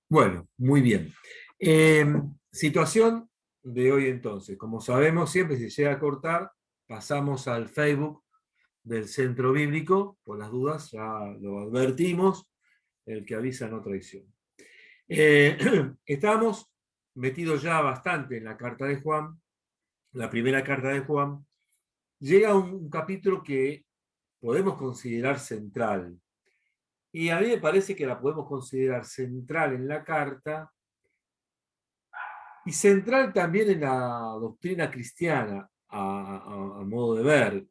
Bueno, muy bien. Eh, Situación de hoy entonces. Como sabemos, siempre si llega a cortar, pasamos al Facebook del Centro Bíblico, por las dudas, ya lo advertimos, el que avisa no traiciona. Eh, Estamos metidos ya bastante en la carta de Juan, la primera carta de Juan. Llega un capítulo que podemos considerar central. Y a mí me parece que la podemos considerar central en la carta y central también en la doctrina cristiana, a modo de ver.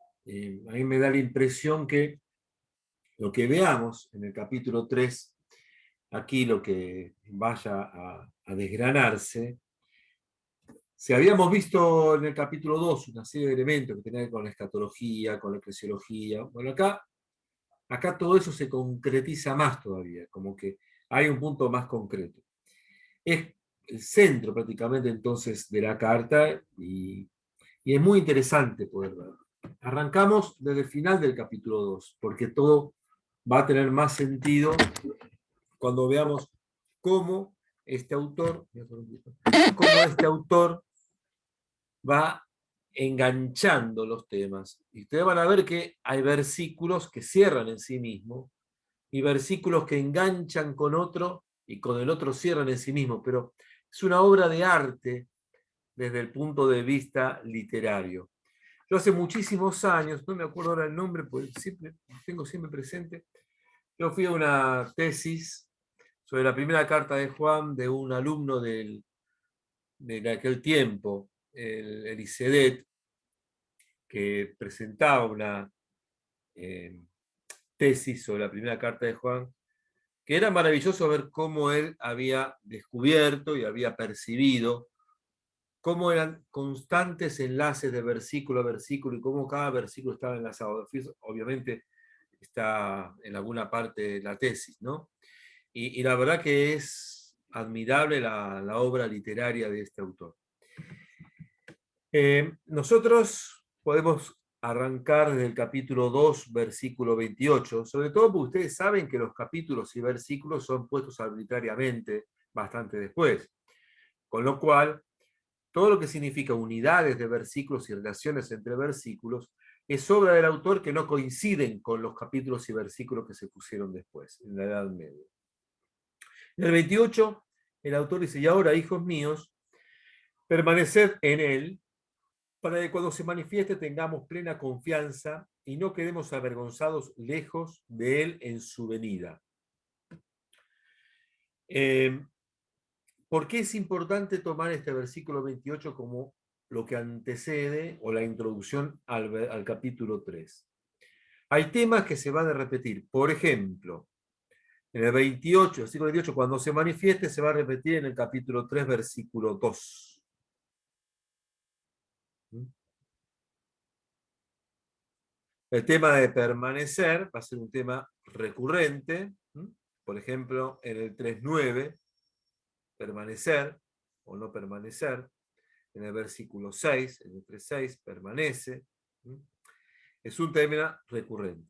A mí me da la impresión que lo que veamos en el capítulo 3, aquí lo que vaya a desgranarse, si habíamos visto en el capítulo 2 una serie de elementos que tenían que ver con la escatología, con la eclesiología, bueno, acá todo eso se concretiza más todavía, como que hay un punto más concreto. Es el centro prácticamente entonces de la carta y es muy interesante poder verlo. Arrancamos desde el final del capítulo 2, porque todo va a tener más sentido cuando veamos cómo este autor, cómo este autor va enganchando los temas. Y ustedes van a ver que hay versículos que cierran en sí mismos y versículos que enganchan con otro y con el otro cierran en sí mismo, pero es una obra de arte desde el punto de vista literario. Yo hace muchísimos años, no me acuerdo ahora el nombre, porque siempre, tengo siempre presente, yo fui a una tesis sobre la primera carta de Juan de un alumno de aquel tiempo, el ICEDET, que presentaba una eh, tesis sobre la primera carta de Juan, que era maravilloso ver cómo él había descubierto y había percibido cómo eran constantes enlaces de versículo a versículo y cómo cada versículo estaba enlazado. Obviamente está en alguna parte de la tesis, ¿no? Y la verdad que es admirable la obra literaria de este autor. Nosotros podemos arrancar desde el capítulo 2, versículo 28, sobre todo porque ustedes saben que los capítulos y versículos son puestos arbitrariamente bastante después, con lo cual todo lo que significa unidades de versículos y relaciones entre versículos es obra del autor que no coinciden con los capítulos y versículos que se pusieron después, en la Edad Media. En el 28, el autor dice, y ahora, hijos míos, permaneced en él, para que cuando se manifieste tengamos plena confianza y no quedemos avergonzados lejos de él en su venida. ¿Por qué es importante tomar este versículo 28 como lo que antecede o la introducción al capítulo 3? Hay temas que se van a repetir. Por ejemplo, en el 28, versículo 28, cuando se manifieste, se va a repetir en el capítulo 3, versículo 2. El tema de permanecer va a ser un tema recurrente. Por ejemplo, en el 3.9, permanecer o no permanecer. En el versículo 6, en el 3.6, permanece. Es un tema recurrente.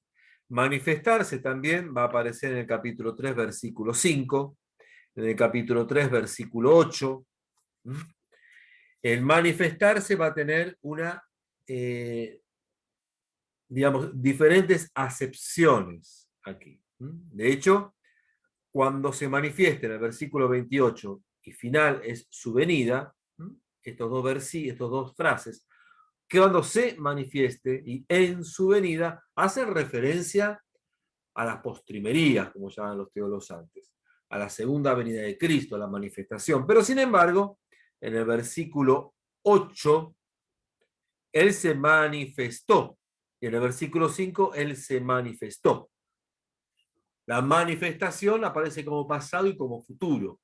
Manifestarse también va a aparecer en el capítulo 3, versículo 5, en el capítulo 3, versículo 8. El manifestarse va a tener digamos, diferentes acepciones aquí. De hecho, cuando se manifiesta en el versículo 28 y final es su venida, estos dos frases, que cuando se manifieste y en su venida hacen referencia a las postrimerías, como llaman los teólogos antes, a la segunda venida de Cristo, a la manifestación. Pero sin embargo, en el versículo 8, Él se manifestó. Y en el versículo 5, Él se manifestó. La manifestación aparece como pasado y como futuro,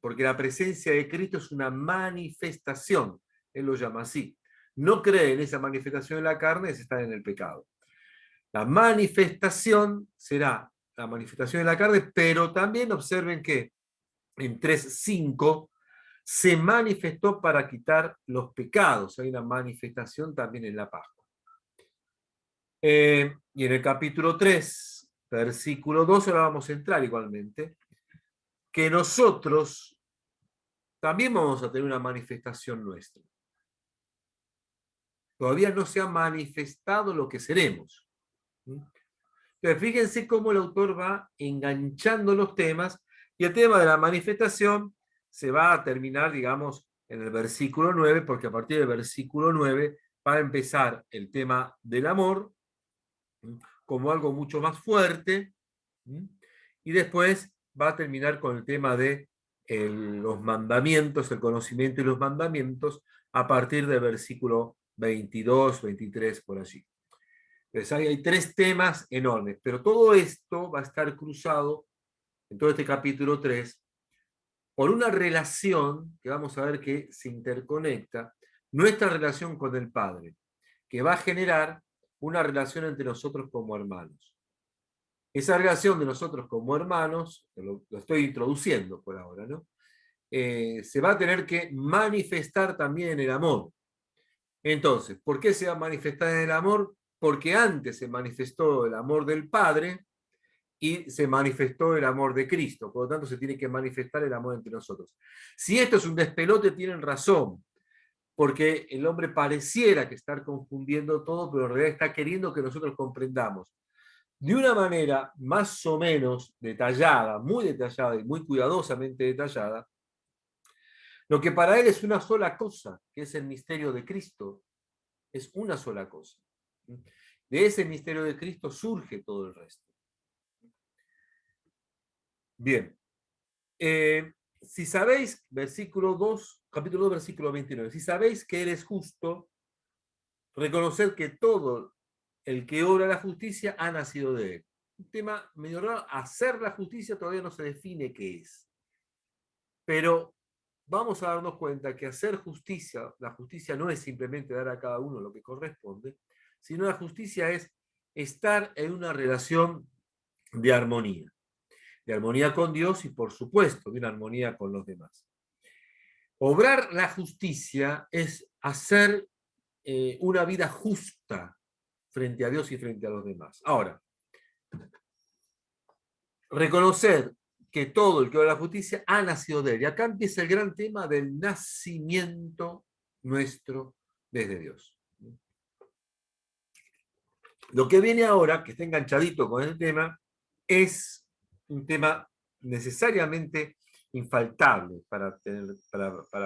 porque la presencia de Cristo es una manifestación. Él lo llama así. No cree en esa manifestación en la carne, es estar en el pecado. La manifestación será la manifestación en la carne, pero también observen que en 3.5 se manifestó para quitar los pecados. Hay una manifestación también en la Pascua. Y en el capítulo 3, versículo 12, ahora vamos a entrar igualmente. que nosotros también vamos a tener una manifestación nuestra. Todavía no se ha manifestado lo que seremos. Entonces, fíjense cómo el autor va enganchando los temas, y el tema de la manifestación se va a terminar, digamos, en el versículo 9, porque a partir del versículo 9 va a empezar el tema del amor como algo mucho más fuerte, y después va a terminar con el tema de los mandamientos, el conocimiento y los mandamientos, a partir del versículo 22, 23, por allí. Entonces hay 3 temas enormes, pero todo esto va a estar cruzado en todo este capítulo 3 por una relación que vamos a ver que se interconecta, nuestra relación con el Padre, que va a generar una relación entre nosotros como hermanos. Esa relación de nosotros como hermanos, lo estoy introduciendo por ahora, ¿no? Se va a tener que manifestar también en el amor. Entonces, ¿por qué se va a manifestar en el amor? Porque antes se manifestó el amor del Padre y se manifestó el amor de Cristo. Por lo tanto, se tiene que manifestar el amor entre nosotros. Si esto es un despelote, tienen razón, porque el hombre pareciera que está confundiendo todo, pero en realidad está queriendo que nosotros comprendamos de una manera más o menos detallada, muy detallada y muy cuidadosamente detallada, lo que para él es una sola cosa, que es el misterio de Cristo. Es una sola cosa. De ese misterio de Cristo surge todo el resto. Bien. Si sabéis, versículo 2, capítulo 2, versículo 29, si sabéis que eres justo, reconoced que todo el que obra la justicia ha nacido de él. Un tema medio raro, hacer la justicia todavía no se define qué es. Pero vamos a darnos cuenta que hacer justicia, la justicia no es simplemente dar a cada uno lo que corresponde, sino la justicia es estar en una relación de armonía con Dios y, por supuesto, de una armonía con los demás. Obrar la justicia es hacer una vida justa frente a Dios y frente a los demás. Ahora, reconocer que todo el que obra la justicia ha nacido de él. Y acá empieza el gran tema del nacimiento nuestro desde Dios. Lo que viene ahora, que está enganchadito con el tema, es un tema necesariamente infaltable para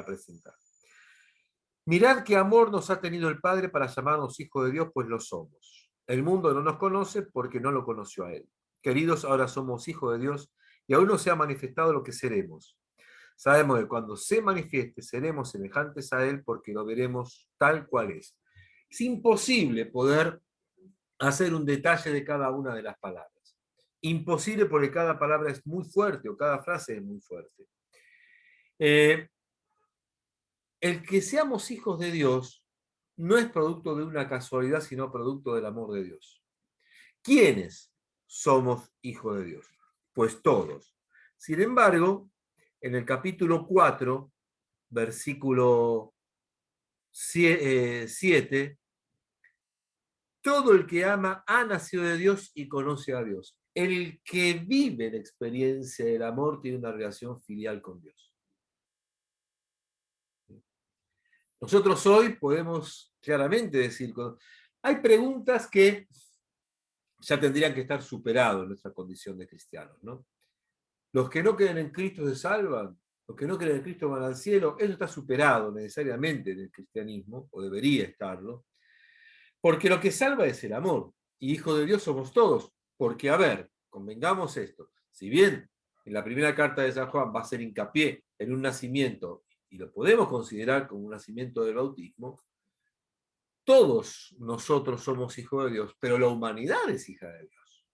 presentar. Mirad qué amor nos ha tenido el Padre para llamarnos hijos de Dios, pues lo somos. El mundo no nos conoce porque no lo conoció a Él. Queridos, ahora somos hijos de Dios y aún no se ha manifestado lo que seremos. Sabemos que cuando se manifieste seremos semejantes a Él porque lo veremos tal cual es. Es imposible poder hacer un detalle de cada una de las palabras. Imposible porque cada palabra es muy fuerte o cada frase es muy fuerte. El que seamos hijos de Dios no es producto de una casualidad, sino producto del amor de Dios. ¿Quiénes somos hijos de Dios? Pues todos. Sin embargo, en el capítulo 4, versículo 7, todo el que ama ha nacido de Dios y conoce a Dios. El que vive la experiencia del amor tiene una relación filial con Dios. Nosotros hoy podemos claramente decir, hay preguntas que ya tendrían que estar superadas en nuestra condición de cristianos, ¿no? Los que no creen en Cristo se salvan, los que no creen en Cristo van al cielo. Eso está superado necesariamente en el cristianismo, o debería estarlo, porque lo que salva es el amor, y hijos de Dios somos todos, porque, a ver, convengamos esto, si bien en la primera carta de San Juan va a hacer hincapié en un nacimiento, y lo podemos considerar como un nacimiento del bautismo, todos nosotros somos hijos de Dios, pero la humanidad es hija de Dios.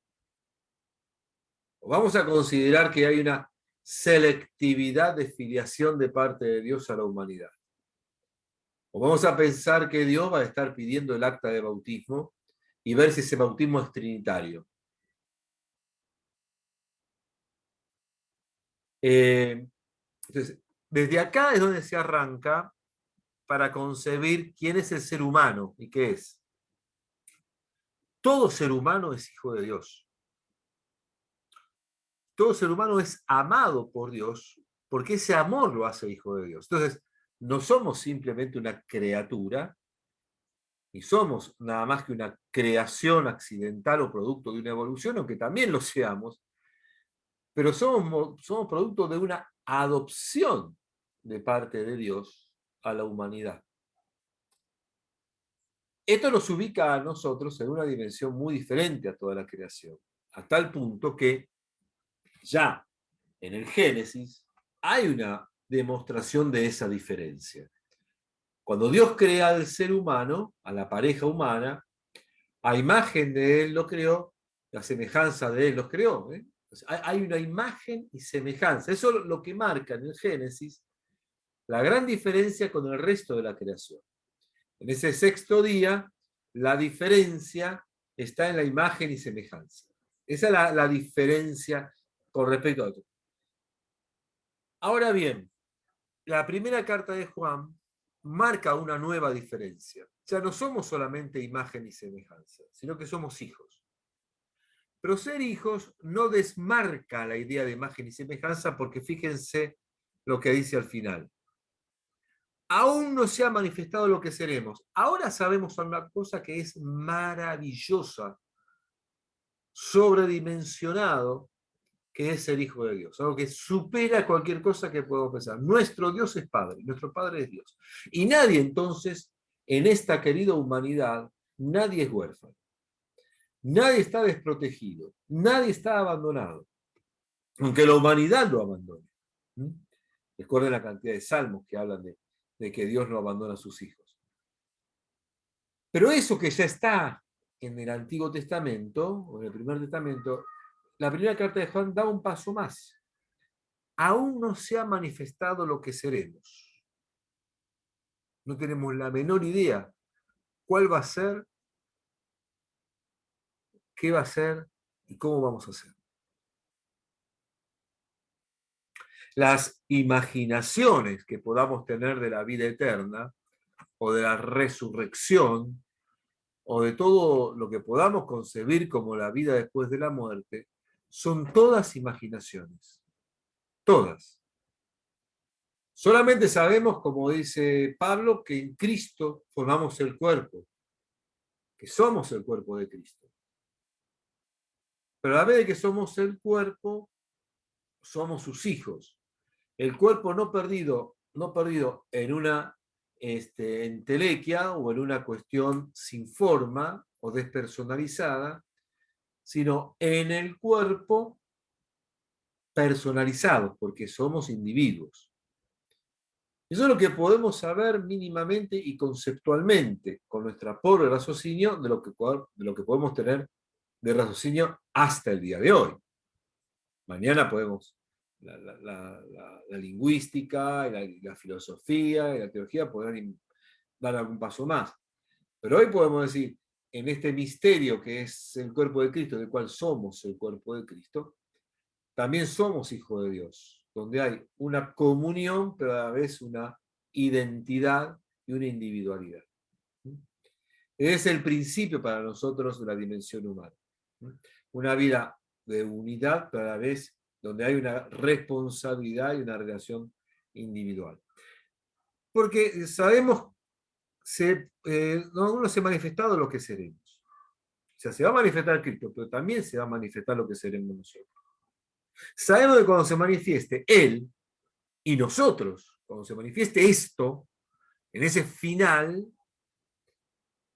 Vamos a considerar que hay una selectividad de filiación de parte de Dios a la humanidad. O vamos a pensar que Dios va a estar pidiendo el acta de bautismo y ver si ese bautismo es trinitario. Entonces, desde acá es donde se arranca para concebir quién es el ser humano y qué es. Todo ser humano es hijo de Dios. todo ser humano es amado por Dios, porque ese amor lo hace hijo de Dios. Entonces, no somos simplemente una criatura, ni somos nada más que una creación accidental o producto de una evolución, aunque también lo seamos, pero somos producto de una adopción de parte de Dios a la humanidad. Esto nos ubica a nosotros en una dimensión muy diferente a toda la creación, a tal punto que ya en el Génesis hay una demostración de esa diferencia. Cuando Dios crea al ser humano, a la pareja humana, a imagen de Él lo creó, la semejanza de Él los creó. Hay una imagen y semejanza. Eso es lo que marca en el Génesis la gran diferencia con el resto de la creación. En ese sexto día, la diferencia está en la imagen y semejanza. Esa es la diferencia con respecto a otro. Ahora bien, la primera carta de Juan marca una nueva diferencia. Ya no somos solamente imagen y semejanza, sino que somos hijos. Pero ser hijos no desmarca la idea de imagen y semejanza, porque fíjense lo que dice al final. Aún no se ha manifestado lo que seremos. Ahora sabemos una cosa que es maravillosa, sobredimensionado, que es ser hijo de Dios, algo que supera cualquier cosa que podamos pensar. Nuestro Dios es Padre, nuestro Padre es Dios. Y nadie entonces, en esta querida humanidad, nadie es huérfano. Nadie está desprotegido, nadie está abandonado, aunque la humanidad lo abandone. Recuerden la cantidad de salmos que hablan de que Dios no abandona a sus hijos. Pero eso que ya está en el Antiguo Testamento, o en el Primer Testamento, la primera carta de Juan da un paso más. Aún no se ha manifestado lo que seremos. No tenemos la menor idea cuál va a ser, qué va a ser y cómo vamos a hacer. Las imaginaciones que podamos tener de la vida eterna, o de la resurrección, o de todo lo que podamos concebir como la vida después de la muerte, son todas imaginaciones. Todas. Solamente sabemos, como dice Pablo, que en Cristo formamos el cuerpo, que somos el cuerpo de Cristo. Pero a la vez de que somos el cuerpo, somos sus hijos. El cuerpo no perdido en una entelequia o en una cuestión sin forma o despersonalizada, sino en el cuerpo personalizado, porque somos individuos. Eso es lo que podemos saber mínimamente y conceptualmente con nuestra pobre raciocinio de lo que podemos tener de raciocinio hasta el día de hoy. Mañana podemos, la lingüística, la filosofía y la teología podrán dar algún paso más. Pero hoy podemos decir, en este misterio que es el cuerpo de Cristo, del cual somos el cuerpo de Cristo, también somos hijos de Dios, donde hay una comunión, pero a la vez una identidad y una individualidad. Es el principio para nosotros de la dimensión humana. Una vida de unidad, pero a la vez donde hay una responsabilidad y una relación individual. Porque sabemos, no se ha manifestado lo que seremos. O sea, se va a manifestar Cristo, pero también se va a manifestar lo que seremos nosotros. Sabemos que cuando se manifieste Él y nosotros, cuando se manifieste esto, en ese final,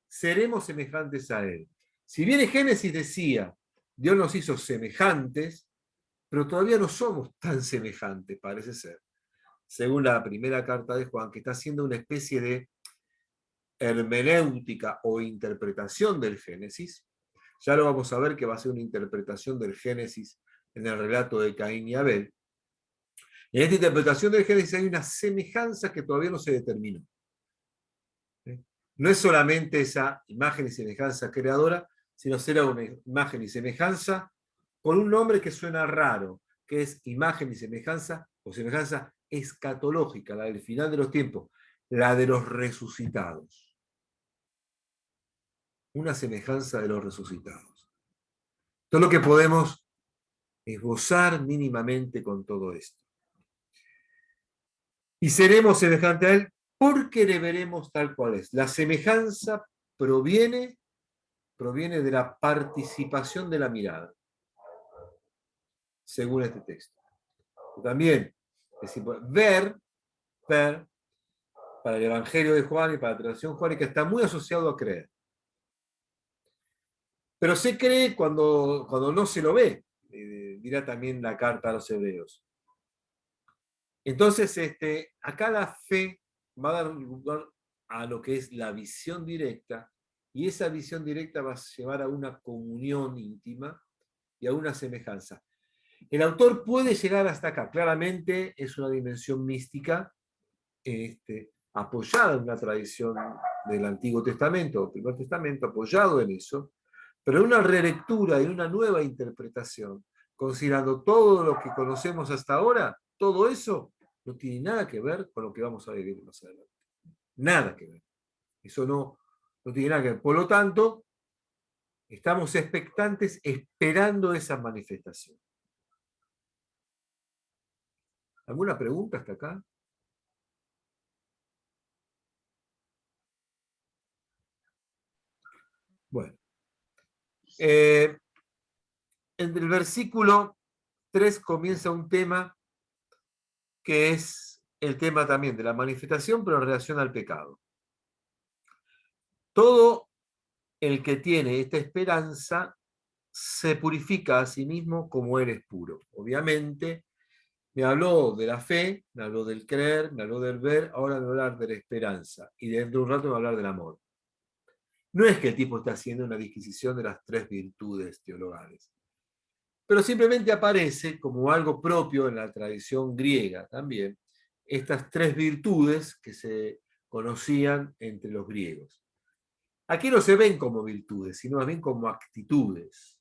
seremos semejantes a Él. Si bien en Génesis decía, Dios nos hizo semejantes, pero todavía no somos tan semejantes, parece ser. Según la primera carta de Juan, que está haciendo una especie de hermenéutica o interpretación del Génesis. Ya lo vamos a ver que va a ser una interpretación del Génesis en el relato de Caín y Abel. En esta interpretación del Génesis hay una semejanza que todavía no se determinó. No es solamente esa imagen y semejanza creadora, sino será una imagen y semejanza con un nombre que suena raro, que es imagen y semejanza, o semejanza escatológica, la del final de los tiempos, la de los resucitados. Una semejanza de los resucitados. Esto es lo que podemos es gozar mínimamente con todo esto. Y seremos semejantes a Él porque le veremos tal cual es. La semejanza proviene de la participación de la mirada, según este texto. También, es ver, para el Evangelio de Juan y para la tradición juánica, está muy asociado a creer. Pero se cree cuando no se lo ve. Dirá también la carta a los hebreos. Entonces, acá la fe va a dar lugar a lo que es la visión directa, y esa visión directa va a llevar a una comunión íntima y a una semejanza. El autor puede llegar hasta acá. Claramente es una dimensión mística, apoyada en una tradición del Antiguo Testamento o Primer Testamento, apoyado en eso, pero en una relectura y una nueva interpretación, considerando todo lo que conocemos hasta ahora, todo eso no tiene nada que ver con lo que vamos a vivir más adelante. Nada que ver. Eso no tiene nada que ver. Por lo tanto, estamos expectantes esperando esa manifestación. ¿Alguna pregunta hasta acá? Bueno. En el versículo 3 comienza un tema que es el tema también de la manifestación, pero en relación al pecado. Todo el que tiene esta esperanza se purifica a sí mismo como él es puro. Obviamente, me habló de la fe, me habló del creer, me habló del ver, ahora me va a hablar de la esperanza, y dentro de un rato me va a hablar del amor. No es que el tipo esté haciendo una disquisición de las 3 virtudes teologales, pero simplemente aparece como algo propio en la tradición griega también, estas 3 virtudes que se conocían entre los griegos. Aquí no se ven como virtudes, sino más bien como actitudes.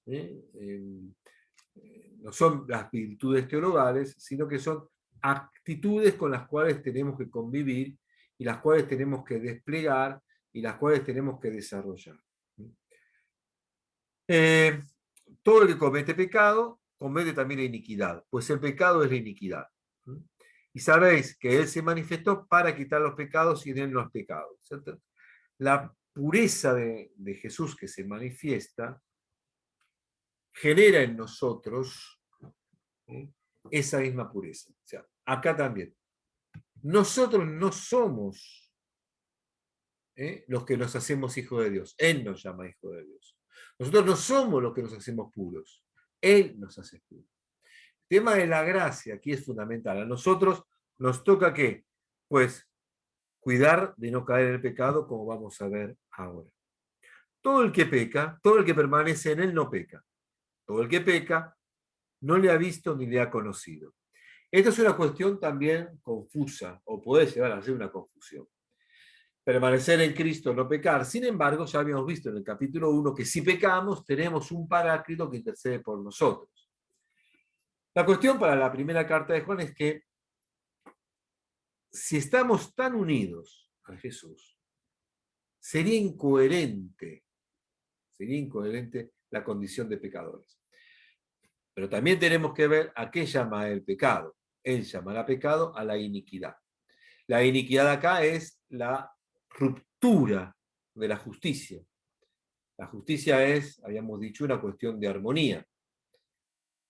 No son las virtudes teologales, sino que son actitudes con las cuales tenemos que convivir y las cuales tenemos que desplegar y las cuales tenemos que desarrollar. Todo el que comete pecado comete también la iniquidad, pues el pecado es la iniquidad. Y sabéis que Él se manifestó para quitar los pecados y en Él no hay pecado. ¿Cierto? La pureza de Jesús que se manifiesta genera en nosotros esa misma pureza. O sea, acá también. Nosotros no somos los que nos hacemos hijos de Dios. Él nos llama hijos de Dios. Nosotros no somos los que nos hacemos puros. Él nos hace puros. El tema de la gracia aquí es fundamental. A nosotros nos toca ¿qué? Pues cuidar de no caer en el pecado, como vamos a ver ahora. Todo el que peca, todo el que permanece en él no peca. Todo el que peca no le ha visto ni le ha conocido. Esta es una cuestión también confusa, o puede llegar a ser una confusión. Permanecer en Cristo, no pecar. Sin embargo, ya habíamos visto en el capítulo 1 que si pecamos, tenemos un Paráclito que intercede por nosotros. La cuestión para la primera carta de Juan es que si estamos tan unidos a Jesús, sería incoherente la condición de pecadores. Pero también tenemos que ver a qué llama el pecado. Él llamará pecado a la iniquidad. La iniquidad acá es la ruptura de la justicia. La justicia es, habíamos dicho, una cuestión de armonía.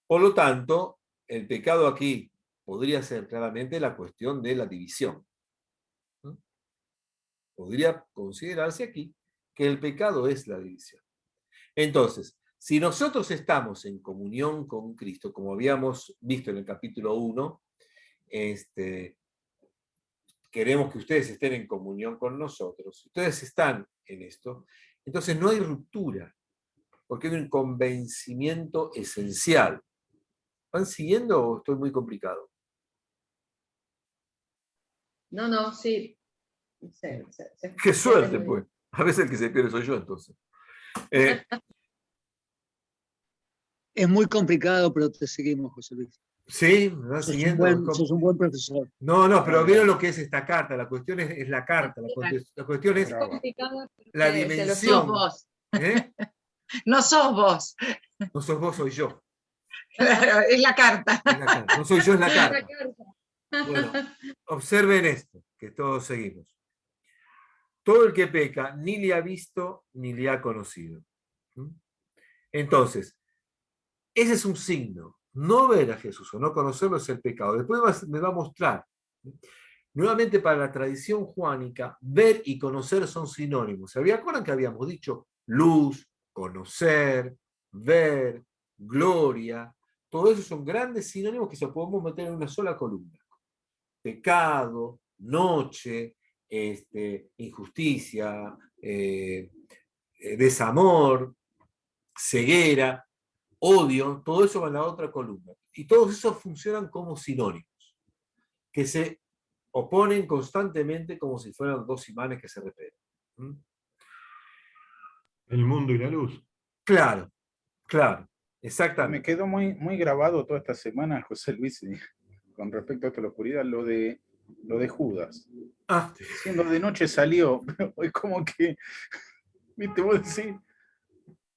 Por lo tanto, el pecado aquí podría ser claramente la cuestión de la división. Podría considerarse aquí que el pecado es la división. Entonces, si nosotros estamos en comunión con Cristo, como habíamos visto en el capítulo 1, queremos que ustedes estén en comunión con nosotros, ustedes están en esto, entonces no hay ruptura, porque hay un convencimiento esencial. ¿Van siguiendo o estoy muy complicado? No, sí. Qué suerte, pues. A veces el que se pierde soy yo, entonces. Es muy complicado, pero te seguimos, José Luis. Sí, me va siguiendo. Sos un buen profesor. No, pero vieron lo que es esta carta. La cuestión es la carta. La cuestión es la dimensión. Sos vos. ¿Eh? No sos vos. No sos vos, soy yo. Claro, es la carta. Es la carta. No soy yo, es la Es la carta. carta. Bueno, observen esto, que todos seguimos. Todo el que peca ni le ha visto ni le ha conocido. ¿Mm? Entonces, ese es un signo. No ver a Jesús o no conocerlo es el pecado. Después me va a mostrar. Nuevamente, para la tradición juánica, ver y conocer son sinónimos. ¿Se acuerdan que habíamos dicho luz, conocer, ver, gloria? Todo eso son grandes sinónimos que se podemos meter en una sola columna. Pecado, noche, injusticia, desamor, ceguera, odio, todo eso va en la otra columna. Y todos esos funcionan como sinónimos, que se oponen constantemente como si fueran dos imanes que se repelen. ¿Mm? El mundo y la luz. Claro, claro, Me exactamente. quedó muy grabado toda esta semana, José Luis, con respecto a esto de la oscuridad, lo de Judas. Ah, Siendo de noche salió, pero es como que, viste, vos decís,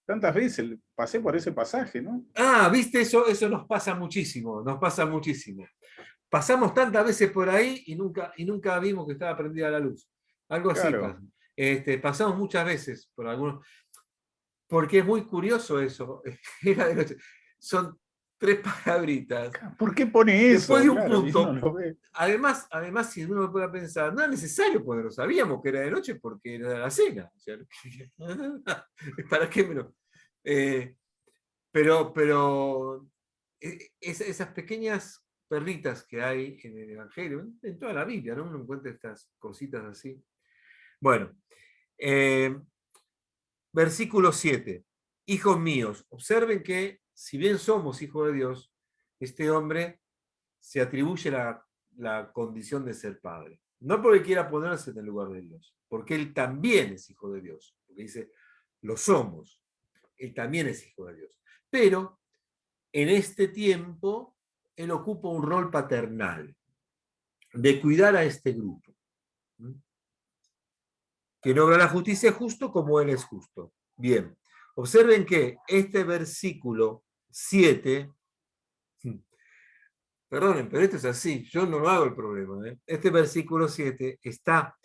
tantas veces pasé por ese pasaje, ¿no? viste, eso nos pasa muchísimo, nos pasa muchísimo. Pasamos tantas veces por ahí y nunca vimos que estaba prendida la luz. Algo así Claro. pasa. Pasamos muchas veces por algunos, porque es muy curioso eso. Era de noche. Son 3 palabritas. ¿Por qué pone eso? Después de un Claro, y punto. uno lo ve. Además, si uno puede pensar, no es necesario, porque lo sabíamos que era de noche porque era la cena. O sea, ¿para qué menos? Pero esas pequeñas perlitas que hay en el Evangelio, en toda la Biblia, ¿no? Uno encuentra estas cositas así. Bueno, versículo 7. Hijos míos, observen que si bien somos hijos de Dios, este hombre se atribuye la condición de ser padre. No porque quiera ponerse en el lugar de Dios, porque él también es hijo de Dios. Porque dice, lo somos. Él también es hijo de Dios. Pero en este tiempo, él ocupa un rol paternal, de cuidar a este grupo. Que no obra la justicia justo como él es justo. Bien, observen que este versículo 7, perdonen, pero esto es así, yo no hago el problema. Este versículo 7 está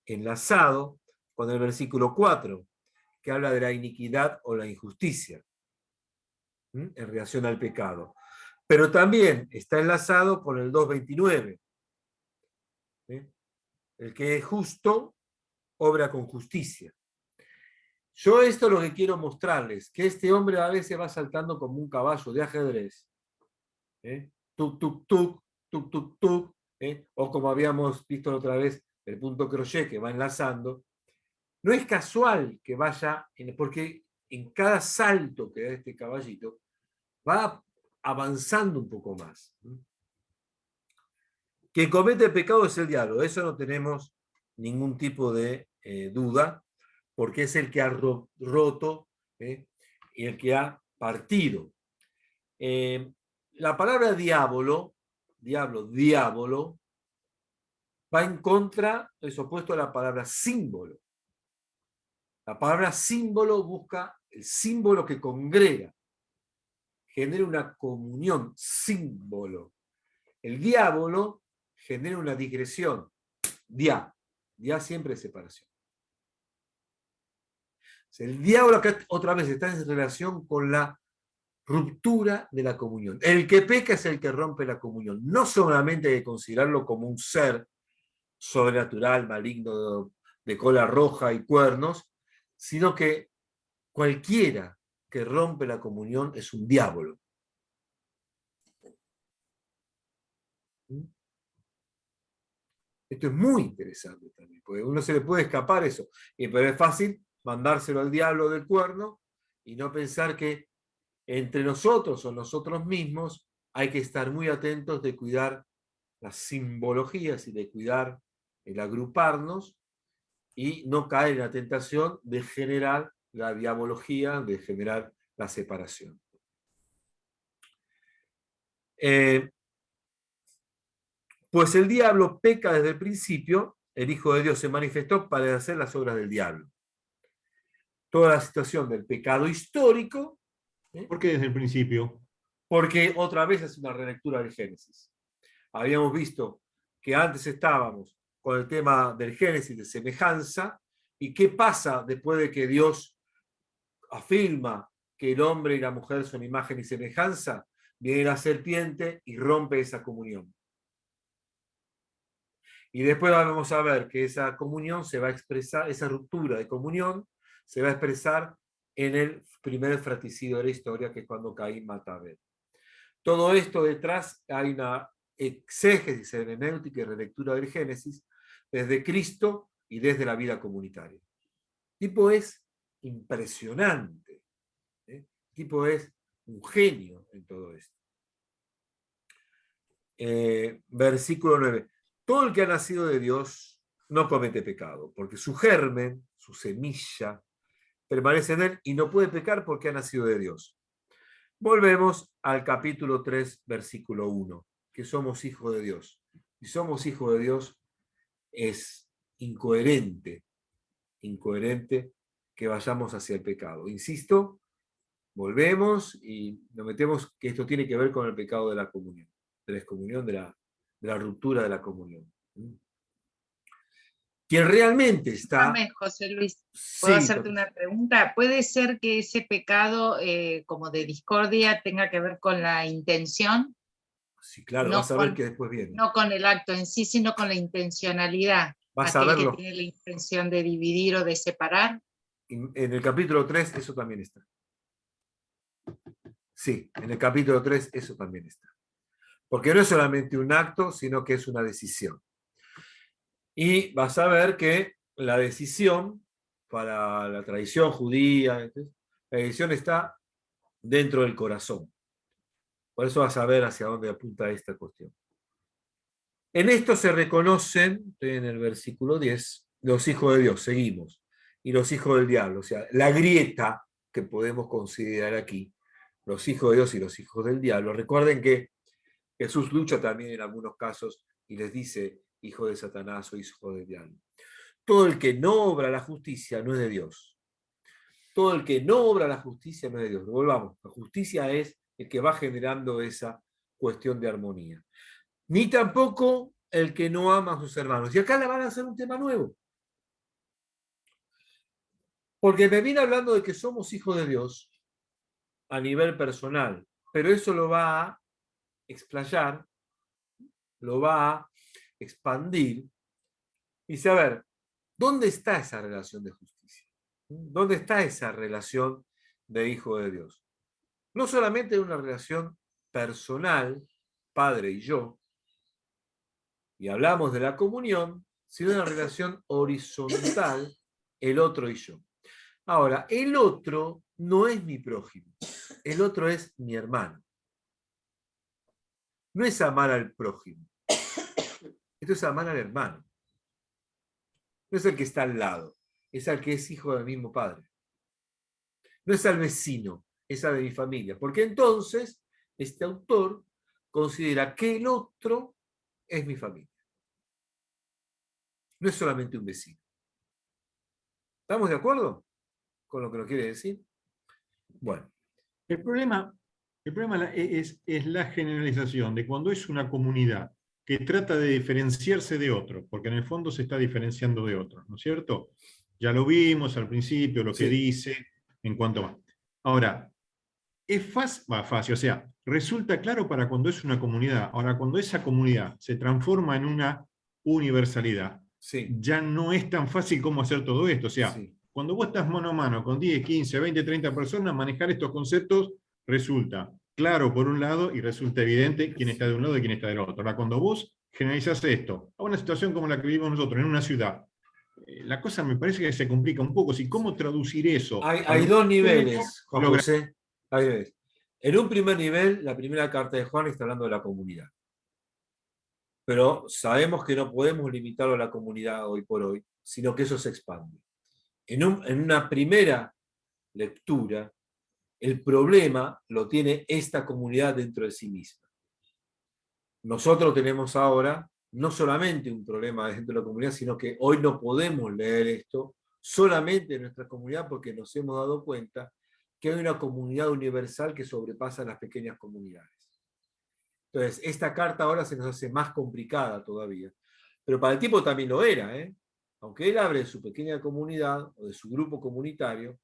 enlazado con el versículo 4, que habla de la iniquidad o la injusticia en relación al pecado. Pero también está enlazado con el 2.29. El que es justo, obra con justicia. Yo esto es lo que quiero mostrarles, que este hombre a veces va saltando como un caballo de ajedrez. Tuk, tuk, tuk, tuk, tuk, tuk. O como habíamos visto la otra vez, el punto crochet que va enlazando. No es casual que vaya, porque en cada salto que da este caballito, va avanzando un poco más. Quien comete el pecado es el diablo, eso no tenemos ningún tipo de duda, porque es el que ha roto y el que ha partido. La palabra diablo, va en contra, es opuesto a la palabra símbolo. La palabra símbolo busca el símbolo que congrega, genera una comunión, símbolo. El diablo genera una digresión, dia siempre es separación. El diablo acá otra vez está en relación con la ruptura de la comunión. El que peca es el que rompe la comunión. No solamente hay que considerarlo como un ser sobrenatural, maligno, de cola roja y cuernos, sino que cualquiera que rompe la comunión es un diablo. Esto es muy interesante también, porque a uno se le puede escapar eso, pero es fácil mandárselo al diablo del cuerno y no pensar que entre nosotros o nosotros mismos hay que estar muy atentos de cuidar las simbologías y de cuidar el agruparnos y no caer en la tentación de generar la diabología, de generar la separación. Pues el diablo peca desde el principio, el Hijo de Dios se manifestó para hacer las obras del diablo. Toda la situación del pecado histórico. ¿Por qué desde el principio? porque otra vez es una relectura del Génesis. Habíamos visto que antes estábamos con el tema del Génesis de semejanza, y qué pasa después de que Dios afirma que el hombre y la mujer son imagen y semejanza. Viene la serpiente y rompe esa comunión. Y después vamos a ver que esa comunión se va a expresar, esa ruptura de comunión se va a expresar en el primer fratricidio de la historia, que es cuando Caín mata a Abel. Todo esto detrás hay una exégesis hermenéutica y relectura del Génesis desde Cristo y desde la vida comunitaria. El tipo es impresionante. El tipo es un genio en todo esto. Versículo 9. Todo el que ha nacido de Dios no comete pecado, porque su germen, su semilla, permanece en él y no puede pecar porque ha nacido de Dios. Volvemos al capítulo 3, versículo 1, que somos hijos de Dios. Si somos hijos de Dios, es incoherente que vayamos hacia el pecado. Insisto, volvemos y nos metemos que esto tiene que ver con el pecado de la comunión, de la excomunión, de la ruptura de la comunión. Quien realmente está... Discúlpame, José Luis, ¿puedo hacerte una pregunta? ¿Puede ser que ese pecado como de discordia tenga que ver con la intención? Sí, claro, No vas a ver que después viene. No con el acto en sí, sino con la intencionalidad. Vas a Aquel verlo. que tiene la intención de dividir o de separar. En el capítulo 3 eso también está. Sí, en el capítulo 3 eso también está. Porque no es solamente un acto, sino que es una decisión. Y vas a ver que la decisión, para la tradición judía, la decisión está dentro del corazón. Por eso vas a ver hacia dónde apunta esta cuestión. En esto se reconocen, estoy en el versículo 10, los hijos de Dios, seguimos, y los hijos del diablo, o sea, la grieta que podemos considerar aquí, los hijos de Dios y los hijos del diablo. Recuerden que Jesús lucha también en algunos casos y les dice hijo de Satanás o hijo del diablo. Todo el que no obra la justicia no es de Dios. Todo el que no obra la justicia no es de Dios. Volvamos, la justicia es el que va generando esa cuestión de armonía. Ni tampoco el que no ama a sus hermanos. Y acá le van a hacer un tema nuevo. Porque me viene hablando de que somos hijos de Dios a nivel personal, pero eso lo va a explayar, lo va a expandir. Dice, a ver, ¿dónde está esa relación de justicia? ¿Dónde está esa relación de hijo de Dios? No solamente una relación personal, padre y yo, y hablamos de la comunión, sino una relación horizontal, el otro y yo. Ahora, el otro no es mi prójimo, el otro es mi hermano. No es amar al prójimo, esto es amar al hermano. No es el que está al lado, es el que es hijo del mismo padre. No es al vecino, es al de mi familia. Porque entonces este autor considera que el otro es mi familia. No es solamente un vecino. ¿Estamos de acuerdo con lo que nos quiere decir? Bueno. El problema es la generalización de cuando es una comunidad que trata de diferenciarse de otro, porque en el fondo se está diferenciando de otro, ¿no es cierto? Ya lo vimos al principio, lo que dice en cuanto a... Ahora, es fácil, o sea, resulta claro para cuando es una comunidad. Ahora, cuando esa comunidad se transforma en una universalidad, ya no es tan fácil como hacer todo esto. O sea, cuando vos estás mano a mano con 10, 15, 20, 30 personas, manejar estos conceptos resulta claro por un lado y resulta evidente quién está de un lado y quién está del otro. Ahora, cuando vos generalizás esto a una situación como la que vivimos nosotros en una ciudad, la cosa me parece que se complica un poco. ¿Cómo traducir eso? Hay dos niveles, Juan José. En un primer nivel, la primera carta de Juan está hablando de la comunidad. Pero sabemos que no podemos limitarlo a la comunidad hoy por hoy, sino que eso se expande. En una primera lectura, el problema lo tiene esta comunidad dentro de sí misma. Nosotros tenemos ahora no solamente un problema dentro de la comunidad, sino que hoy no podemos leer esto solamente en nuestra comunidad porque nos hemos dado cuenta que hay una comunidad universal que sobrepasa las pequeñas comunidades. Entonces, esta carta ahora se nos hace más complicada todavía. Pero para el tipo también lo era, ¿eh? Aunque él abre de su pequeña comunidad o de su grupo comunitario,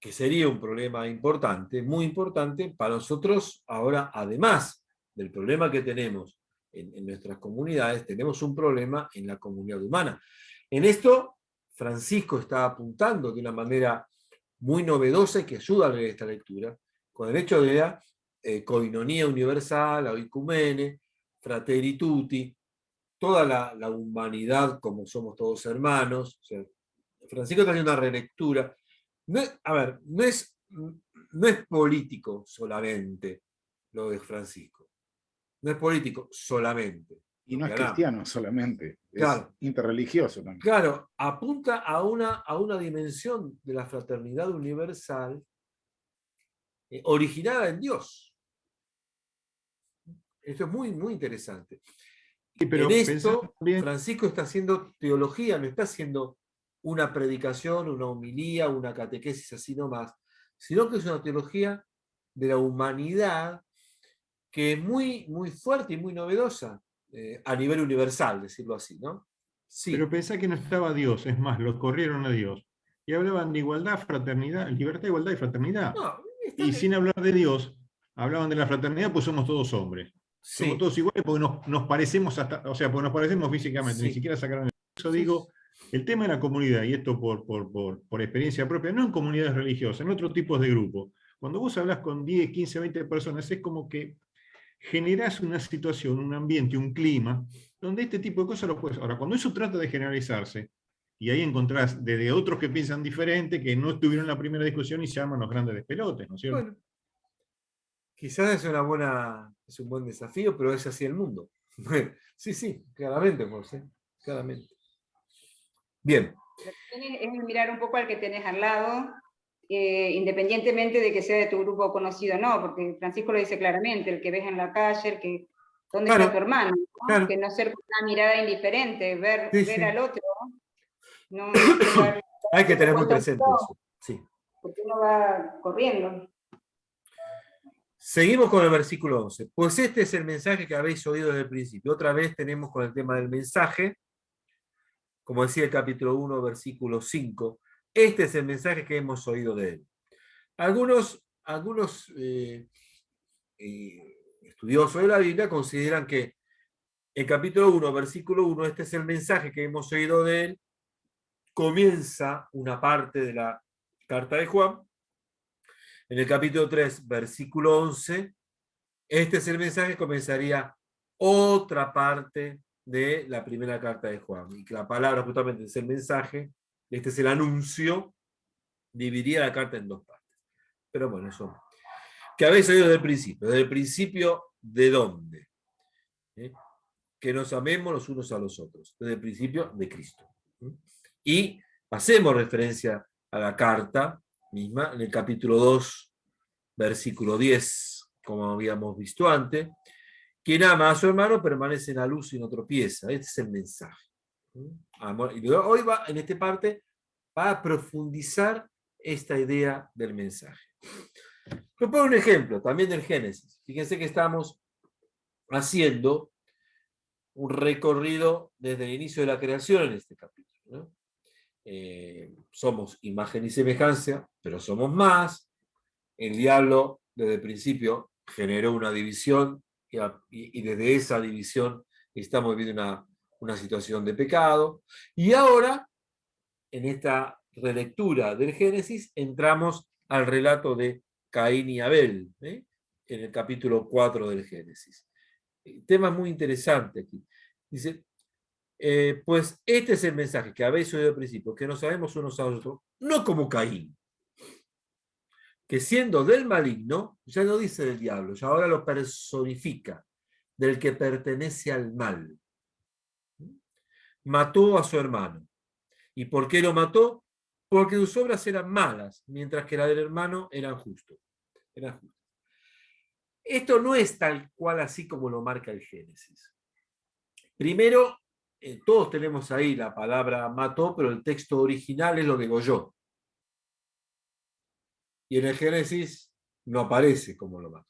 que sería un problema importante, muy importante, para nosotros ahora, además del problema que tenemos en nuestras comunidades, tenemos un problema en la comunidad humana. En esto, Francisco está apuntando de una manera muy novedosa y que ayuda a leer esta lectura, con el hecho de la coinonía universal, oikumene, fratelli tutti, toda la humanidad como somos todos hermanos. O sea, Francisco está haciendo una relectura. No, a ver, no es político solamente lo de Francisco. No es político solamente. Y no es cristiano solamente, claro, es interreligioso también. Claro, apunta a una dimensión de la fraternidad universal originada en Dios. Esto es muy, muy interesante. Sí, pero en esto, también... Francisco está haciendo teología, no está haciendo una predicación, una homilía, una catequesis así nomás, sino que es una teología de la humanidad que es muy, muy fuerte y muy novedosa a nivel universal, decirlo así, ¿no? Sí. Pero pensá que no estaba Dios, es más, lo corrieron a Dios. Y hablaban de igualdad, fraternidad, libertad, igualdad y fraternidad. No, y sin hablar de Dios, hablaban de la fraternidad, pues somos todos hombres. Sí. Somos todos iguales porque nos parecemos hasta, o sea, porque nos parecemos físicamente, sí. Ni siquiera sacaron eso. Digo, el tema de la comunidad, y esto por experiencia propia, no en comunidades religiosas, en otros tipos de grupos. Cuando vos hablas con 10, 15, 20 personas, es como que generás una situación, un ambiente, un clima, donde este tipo de cosas lo puedes. Ahora, cuando eso trata de generalizarse, y ahí encontrás desde otros que piensan diferente, que no estuvieron en la primera discusión y se llaman los grandes despelotes, ¿no es cierto? Bueno, quizás es un buen desafío, pero es así el mundo. Sí, claramente, José, claramente. Bien. Es mirar un poco al que tenés al lado, independientemente de que sea de tu grupo conocido o no, porque Francisco lo dice claramente, el que ves en la calle, ¿dónde está tu hermano? ¿No? Claro. Que no ser con una mirada indiferente, ver al otro. No hay que tener muy presente eso. Sí. Porque uno va corriendo. Seguimos con el versículo 11. Pues este es el mensaje que habéis oído desde el principio. Otra vez tenemos con el tema del mensaje, como decía el capítulo 1, versículo 5. Este es el mensaje que hemos oído de él. Algunos estudiosos de la Biblia consideran que el capítulo 1, versículo 1, este es el mensaje que hemos oído de él. Comienza una parte de la carta de Juan. En el capítulo 3, versículo 11, este es el mensaje, comenzaría otra parte de la primera carta de Juan. Y que la palabra justamente es el mensaje, este es el anuncio, dividiría la carta en dos partes. Pero bueno, eso. ¿Qué habéis oído desde el principio? ¿Desde el principio de dónde? Que nos amemos los unos a los otros. Desde el principio de Cristo. Y hacemos referencia a la carta misma, en el capítulo 2, versículo 10, como habíamos visto antes. Quien ama a su hermano permanece en la luz y no tropieza. Este es el mensaje. Y hoy en esta parte, va a profundizar esta idea del mensaje. Pero por un ejemplo, también del Génesis. Fíjense que estamos haciendo un recorrido desde el inicio de la creación en este capítulo, ¿no? Somos imagen y semejanza, pero somos más. El diablo desde el principio generó una división y desde esa división estamos viviendo una situación de pecado. Y ahora, en esta relectura del Génesis, entramos al relato de Caín y Abel, en el capítulo 4 del Génesis. Tema muy interesante aquí. Dice, pues este es el mensaje que habéis oído al principio, que nos sabemos unos a otros, no como Caín, que siendo del maligno, ya no dice del diablo, ya ahora lo personifica, del que pertenece al mal. Mató a su hermano. ¿Y por qué lo mató? Porque sus obras eran malas, mientras que la del hermano eran justas. Esto no es tal cual así como lo marca el Génesis. Primero, todos tenemos ahí la palabra mató, pero el texto original es lo degolló. Y en el Génesis no aparece como lo mató.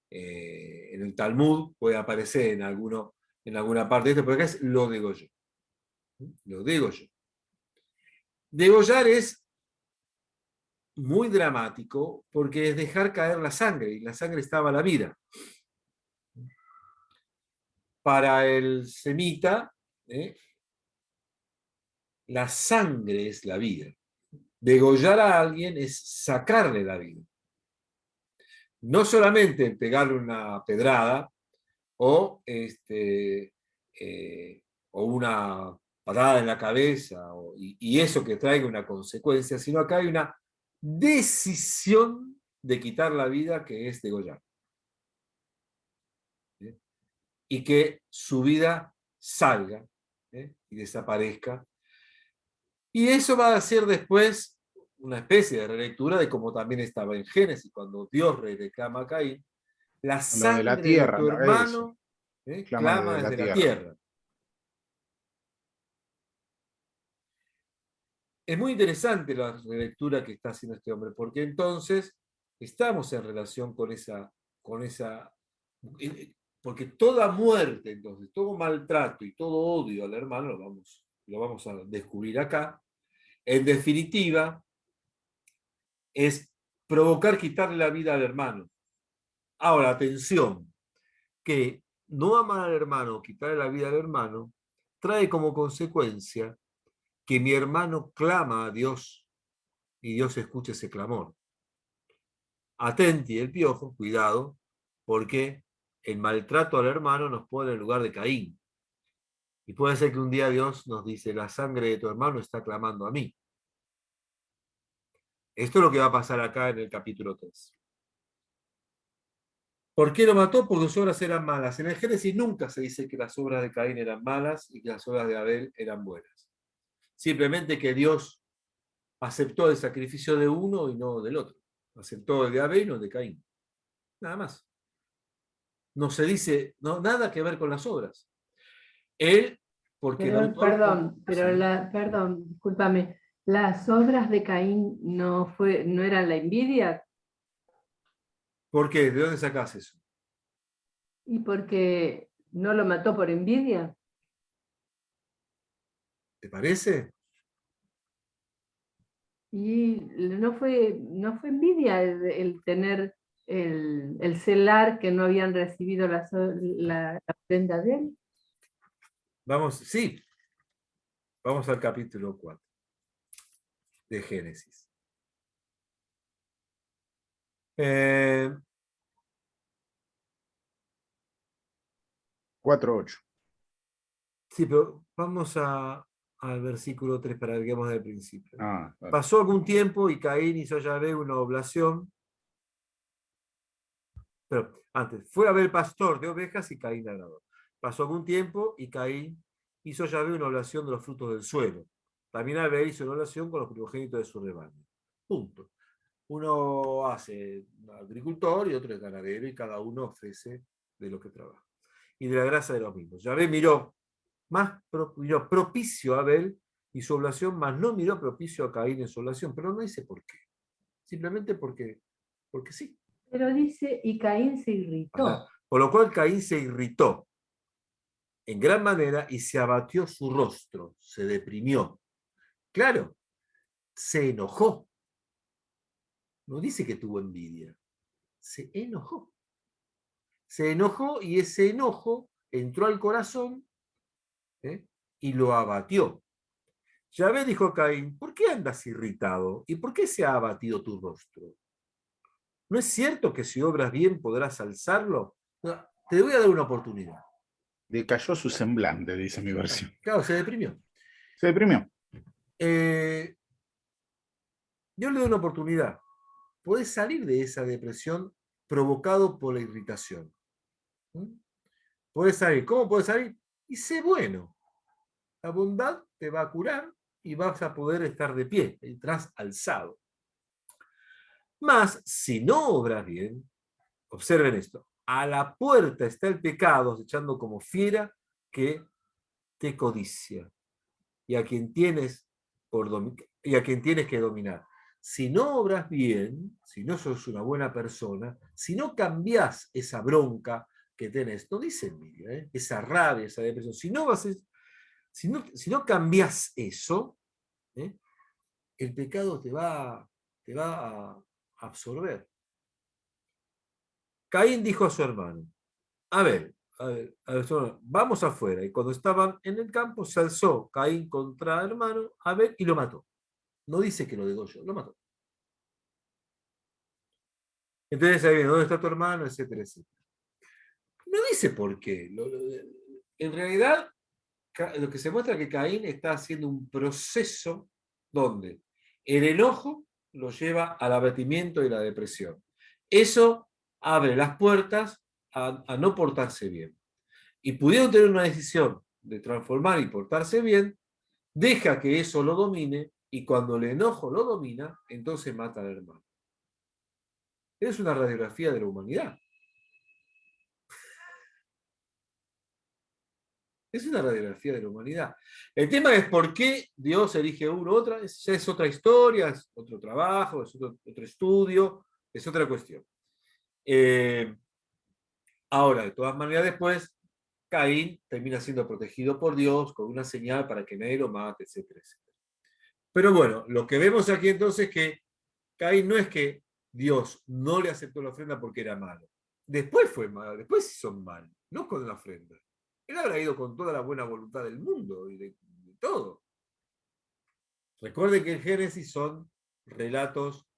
En el Talmud puede aparecer en alguna parte de esto, pero acá es lo degolló. Lo degolló. Degollar es muy dramático porque es dejar caer la sangre, y la sangre estaba la vida. Para el semita, la sangre es la vida. Degollar a alguien es sacarle la vida. No solamente el pegarle una pedrada o, o una patada en la cabeza, y eso que traiga una consecuencia, sino acá hay una decisión de quitar la vida, que es degollar. ¿Sí? Y que su vida salga y desaparezca. Y eso va a ser después una especie de relectura de como también estaba en Génesis, cuando Dios reclama a Caín, la sangre de la tierra, de tu hermano clama desde la tierra. Es muy interesante la relectura que está haciendo este hombre, porque entonces estamos en relación con esa, porque toda muerte, entonces, todo maltrato y todo odio al hermano, lo vamos a descubrir acá, en definitiva, es provocar quitarle la vida al hermano. Ahora, atención, que no amar al hermano, quitarle la vida al hermano, trae como consecuencia que mi hermano clama a Dios y Dios escucha ese clamor. Atenti el piojo, cuidado, porque el maltrato al hermano nos pone en lugar de Caín. Y puede ser que un día Dios nos dice, la sangre de tu hermano está clamando a mí. Esto es lo que va a pasar acá en el capítulo 3. ¿Por qué lo mató? Porque sus obras eran malas. En el Génesis nunca se dice que las obras de Caín eran malas y que las obras de Abel eran buenas. Simplemente que Dios aceptó el sacrificio de uno y no del otro. Aceptó el de Abel y no el de Caín. Nada más. No se dice nada que ver con las obras. Él, porque el autor... Perdón, discúlpame. ¿Las obras de Caín no eran la envidia? ¿Por qué? ¿De dónde sacás eso? ¿Y porque no lo mató por envidia? ¿Te parece? Y no fue envidia el tener el celar que no habían recibido la ofrenda de él. Sí. Vamos al capítulo 4 de Génesis. 4:8. Sí, pero vamos al versículo 3 para que veamos del principio. Vale. Pasó algún tiempo y Caín hizo a Yahvé una oblación. Pero antes, fue a ver pastor de ovejas y Caín labrador. Pasó algún tiempo y Caín hizo a Yahvé una oblación de los frutos del suelo. También Abel hizo una oblación con los primogénitos de su rebaño. Punto. Uno hace agricultor y otro es ganadero y cada uno ofrece de lo que trabaja. Y de la grasa de los mismos. Yahvé miró propicio a Abel y su oblación, mas no miró propicio a Caín en su oblación. Pero no dice por qué. Simplemente porque sí. Pero dice, y Caín se irritó. Ajá. Por lo cual Caín se irritó en gran manera y se abatió su rostro, se deprimió. Claro, se enojó. No dice que tuvo envidia. Se enojó. Se enojó y ese enojo entró al corazón y lo abatió. Yahvé dijo a Caín, ¿por qué andas irritado? ¿Y por qué se ha abatido tu rostro? ¿No es cierto que si obras bien podrás alzarlo? No, te voy a dar una oportunidad. Decayó su semblante, dice mi versión. Claro, se deprimió. Se deprimió. Yo le doy una oportunidad. Podés salir de esa depresión provocado por la irritación. Podés salir. ¿Cómo podés salir? Y sé bueno. La bondad te va a curar y vas a poder estar de pie, estás alzado. Mas, si no obras bien, observen esto, a la puerta está el pecado, echando como fiera que te codicia y a quien tienes que dominar. si no obras bien, si no sos una buena persona, si no cambiás esa bronca que tenés, no dice envidia, esa rabia, esa depresión, si no cambiás eso, el pecado te va a absorber. Caín dijo a su hermano, a ver, vamos afuera. Y cuando estaban en el campo, se alzó Caín contra el hermano Abel y lo mató. No dice que lo degolló, lo mató. Entonces ahí viene, ¿dónde está tu hermano? Etcétera, etcétera. No dice por qué. En realidad, lo que se muestra es que Caín está haciendo un proceso donde el enojo lo lleva al abatimiento y la depresión. Eso abre las puertas a no portarse bien. Y pudieron tener una decisión de transformar y portarse bien, deja que eso lo domine, y cuando el enojo lo domina, entonces mata al hermano. Es una radiografía de la humanidad. Es una radiografía de la humanidad. El tema es por qué Dios elige uno u otra. Ya es otra historia, es otro trabajo, es otro estudio, es otra cuestión. Ahora, de todas maneras, después, Caín termina siendo protegido por Dios con una señal para que nadie lo mate, etcétera, etcétera. Pero bueno, lo que vemos aquí entonces es que Caín no es que Dios no le aceptó la ofrenda porque era malo. Después fue malo, después hizo mal, no con la ofrenda. Él habrá ido con toda la buena voluntad del mundo y de todo. Recuerden que en Génesis son relatos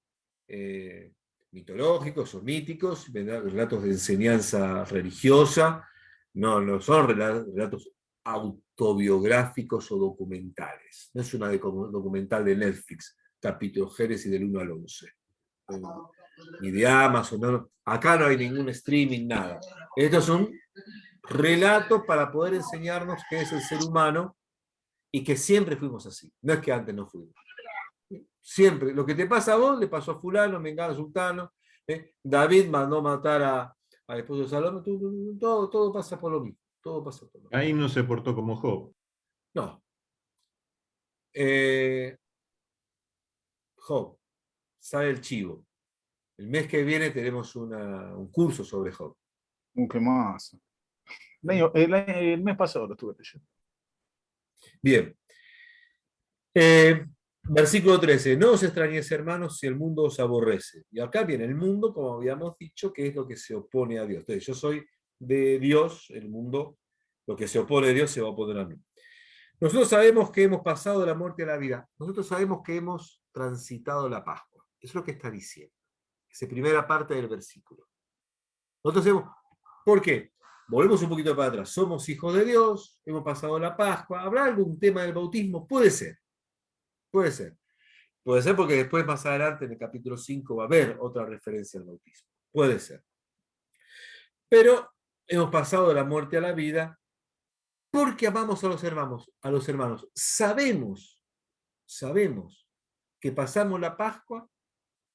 mitológicos o míticos, relatos de enseñanza religiosa, no son relatos autobiográficos o documentales. No es una documental de Netflix, capítulo Génesis del 1 al 11. Ni de Amazon, no. Acá no hay ningún streaming, nada. Esto es un relato para poder enseñarnos qué es el ser humano y que siempre fuimos así. No es que antes no fuimos. Siempre. Lo que te pasa a vos le pasó a fulano, mengano, sultano. David mandó matar al esposo de Salomón. Todo pasa por lo mismo. Todo pasa por lo mismo. Ahí no se portó como Job. No. Job, sale el chivo. El mes que viene tenemos un curso sobre Job. ¿Qué más? El mes pasado lo estuve leyendo. Bien. Versículo 13. No os extrañéis, hermanos, si el mundo os aborrece. Y acá viene el mundo, como habíamos dicho, que es lo que se opone a Dios. Entonces, yo soy de Dios, el mundo, lo que se opone a Dios se va a oponer a mí. Nosotros sabemos que hemos pasado de la muerte a la vida. Nosotros sabemos que hemos transitado la Pascua. Eso es lo que está diciendo. Esa primera parte del versículo. Nosotros sabemos, ¿por qué? Volvemos un poquito para atrás. Somos hijos de Dios, hemos pasado la Pascua. ¿Habrá algún tema del bautismo? Puede ser. Puede ser. Puede ser porque después, más adelante, en el capítulo 5, va a haber otra referencia al bautismo. Puede ser. Pero hemos pasado de la muerte a la vida porque amamos a los hermanos. Sabemos que pasamos la Pascua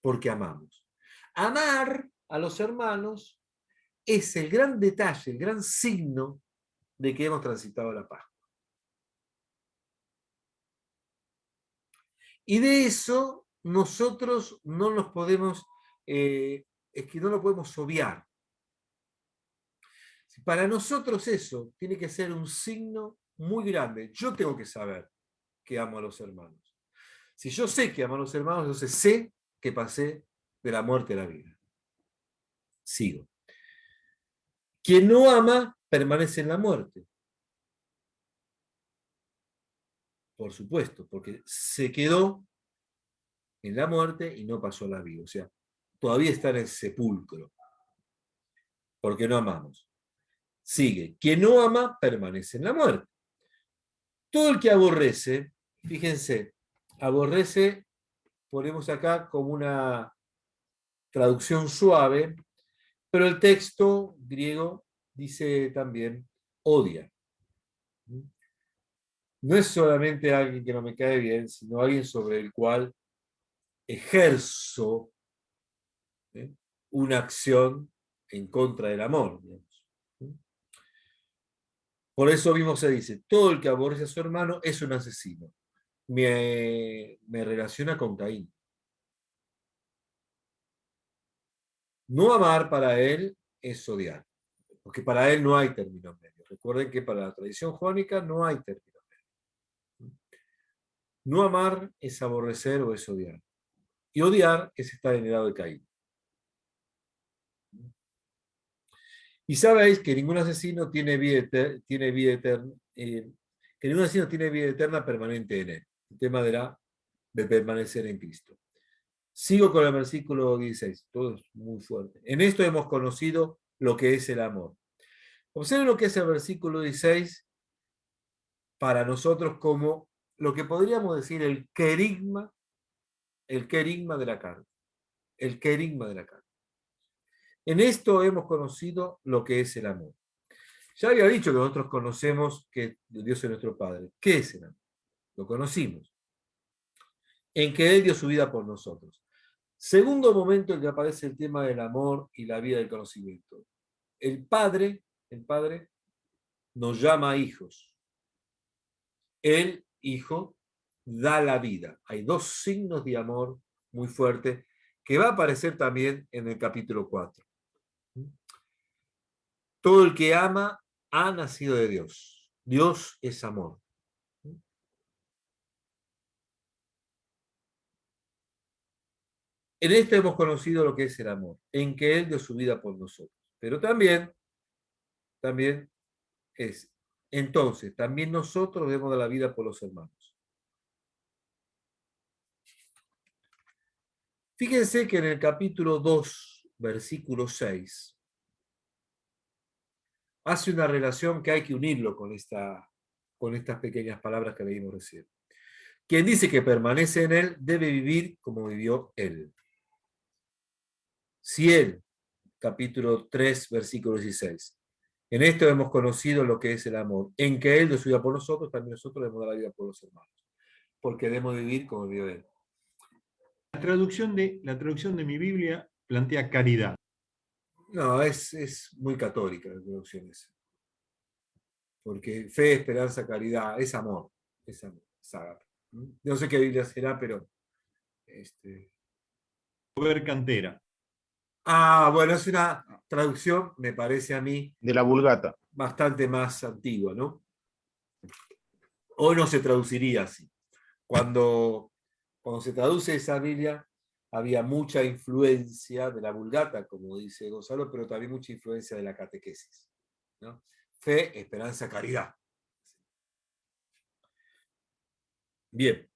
porque amamos. Amar a los hermanos es el gran detalle, el gran signo de que hemos transitado la Pascua. Y de eso nosotros no nos podemos, es que no lo podemos obviar. Para nosotros eso tiene que ser un signo muy grande. Yo tengo que saber que amo a los hermanos. Si yo sé que amo a los hermanos, entonces sé que pasé de la muerte a la vida. Sigo. Quien no ama permanece en la muerte. Por supuesto, porque se quedó en la muerte y no pasó a la vida. O sea, todavía está en el sepulcro. Porque no amamos. Sigue. Quien no ama permanece en la muerte. Todo el que aborrece, fíjense, aborrece, ponemos acá como una traducción suave, pero el texto griego dice también odia. No es solamente alguien que no me cae bien, sino alguien sobre el cual ejerzo una acción en contra del amor. Digamos. Por eso mismo se dice, todo el que aborrece a su hermano es un asesino. Me relaciona con Caín. No amar para él es odiar, porque para él no hay término medio. Recuerden que para la tradición jónica no hay término medio. No amar es aborrecer o es odiar. Y odiar es estar en el lado de Caín. Y sabéis que ningún asesino tiene vida eterna, que ningún asesino tiene vida eterna permanente en él. El tema de permanecer en Cristo. Sigo con el versículo 16, todo es muy fuerte. En esto hemos conocido lo que es el amor. Observen lo que es el versículo 16 para nosotros como lo que podríamos decir el querigma de la carne. El querigma de la carne. En esto hemos conocido lo que es el amor. Ya había dicho que nosotros conocemos que Dios es nuestro Padre. ¿Qué es el amor? Lo conocimos. En que Él dio su vida por nosotros. Segundo momento en que aparece el tema del amor y la vida del conocimiento. El Padre nos llama hijos. El Hijo da la vida. Hay dos signos de amor muy fuertes que va a aparecer también en el capítulo 4. Todo el que ama ha nacido de Dios. Dios es amor. En esto hemos conocido lo que es el amor, en que Él dio su vida por nosotros. Pero también es, entonces, también nosotros debemos dar la vida por los hermanos. Fíjense que en el capítulo 2, versículo 6, hace una relación que hay que unirlo con estas pequeñas palabras que leímos recién. Quien dice que permanece en Él debe vivir como vivió Él. Si Él, capítulo 3, versículo 16, en esto hemos conocido lo que es el amor, en que Él dio su vida por nosotros, también nosotros debemos dar la vida por los hermanos, porque debemos vivir como vivió Él. La traducción de mi Biblia plantea caridad. No, es muy católica la traducción esa. Porque fe, esperanza, caridad, es amor. Es amor, es ágape. No sé qué Biblia será, pero... Ver cantera. Bueno, es una traducción, me parece a mí... De la Vulgata. Bastante más antigua, ¿no? Hoy no se traduciría así. Cuando se traduce esa Biblia, había mucha influencia de la Vulgata, como dice Gonzalo, pero también mucha influencia de la catequesis, ¿no? Fe, esperanza, caridad. Bien.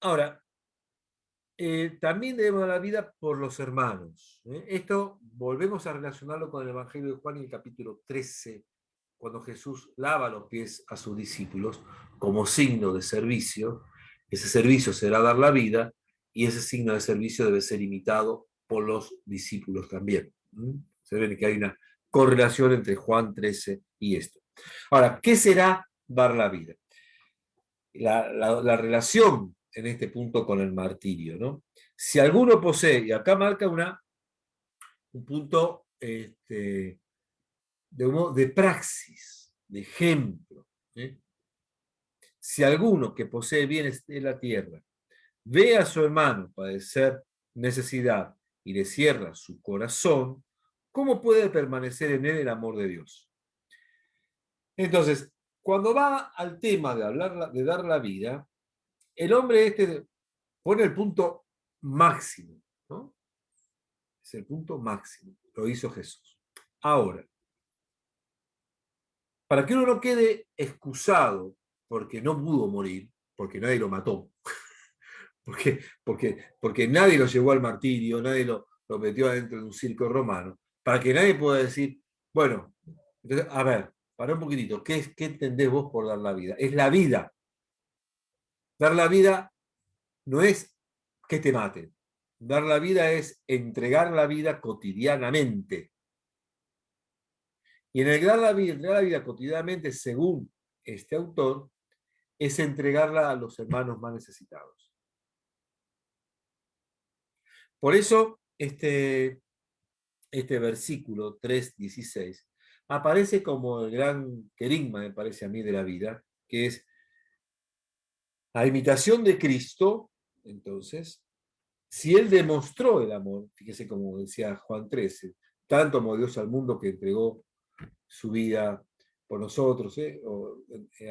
Ahora, también debemos dar la vida por los hermanos. Esto volvemos a relacionarlo con el Evangelio de Juan en el capítulo 13, cuando Jesús lava los pies a sus discípulos como signo de servicio. Ese servicio será dar la vida, y ese signo de servicio debe ser imitado por los discípulos también. Se ve que hay una correlación entre Juan 13 y esto. Ahora, ¿qué será dar la vida? La relación en este punto con el martirio, ¿no? Si alguno posee, y acá marca un punto de praxis, de ejemplo. Si alguno que posee bienes de la tierra ve a su hermano padecer necesidad y le cierra su corazón, ¿cómo puede permanecer en él el amor de Dios? Entonces, cuando va al tema de dar la vida, el hombre pone el punto máximo, ¿no? Es el punto máximo. Lo hizo Jesús. Ahora, para que uno no quede excusado porque no pudo morir, porque nadie lo mató, porque nadie lo llevó al martirio, nadie lo metió adentro de un circo romano, para que nadie pueda decir, bueno, entonces, a ver, para un poquitito, ¿qué entendés vos por dar la vida? Es la vida. Dar la vida no es que te maten. Dar la vida es entregar la vida cotidianamente. Y en entregar la vida cotidianamente, según este autor, es entregarla a los hermanos más necesitados. Por eso, este versículo 3:16 aparece como el gran querigma, me parece a mí, de la vida, que es a imitación de Cristo, entonces, Si Él demostró el amor, fíjese como decía Juan 13, tanto amó Dios al mundo que entregó su vida por nosotros,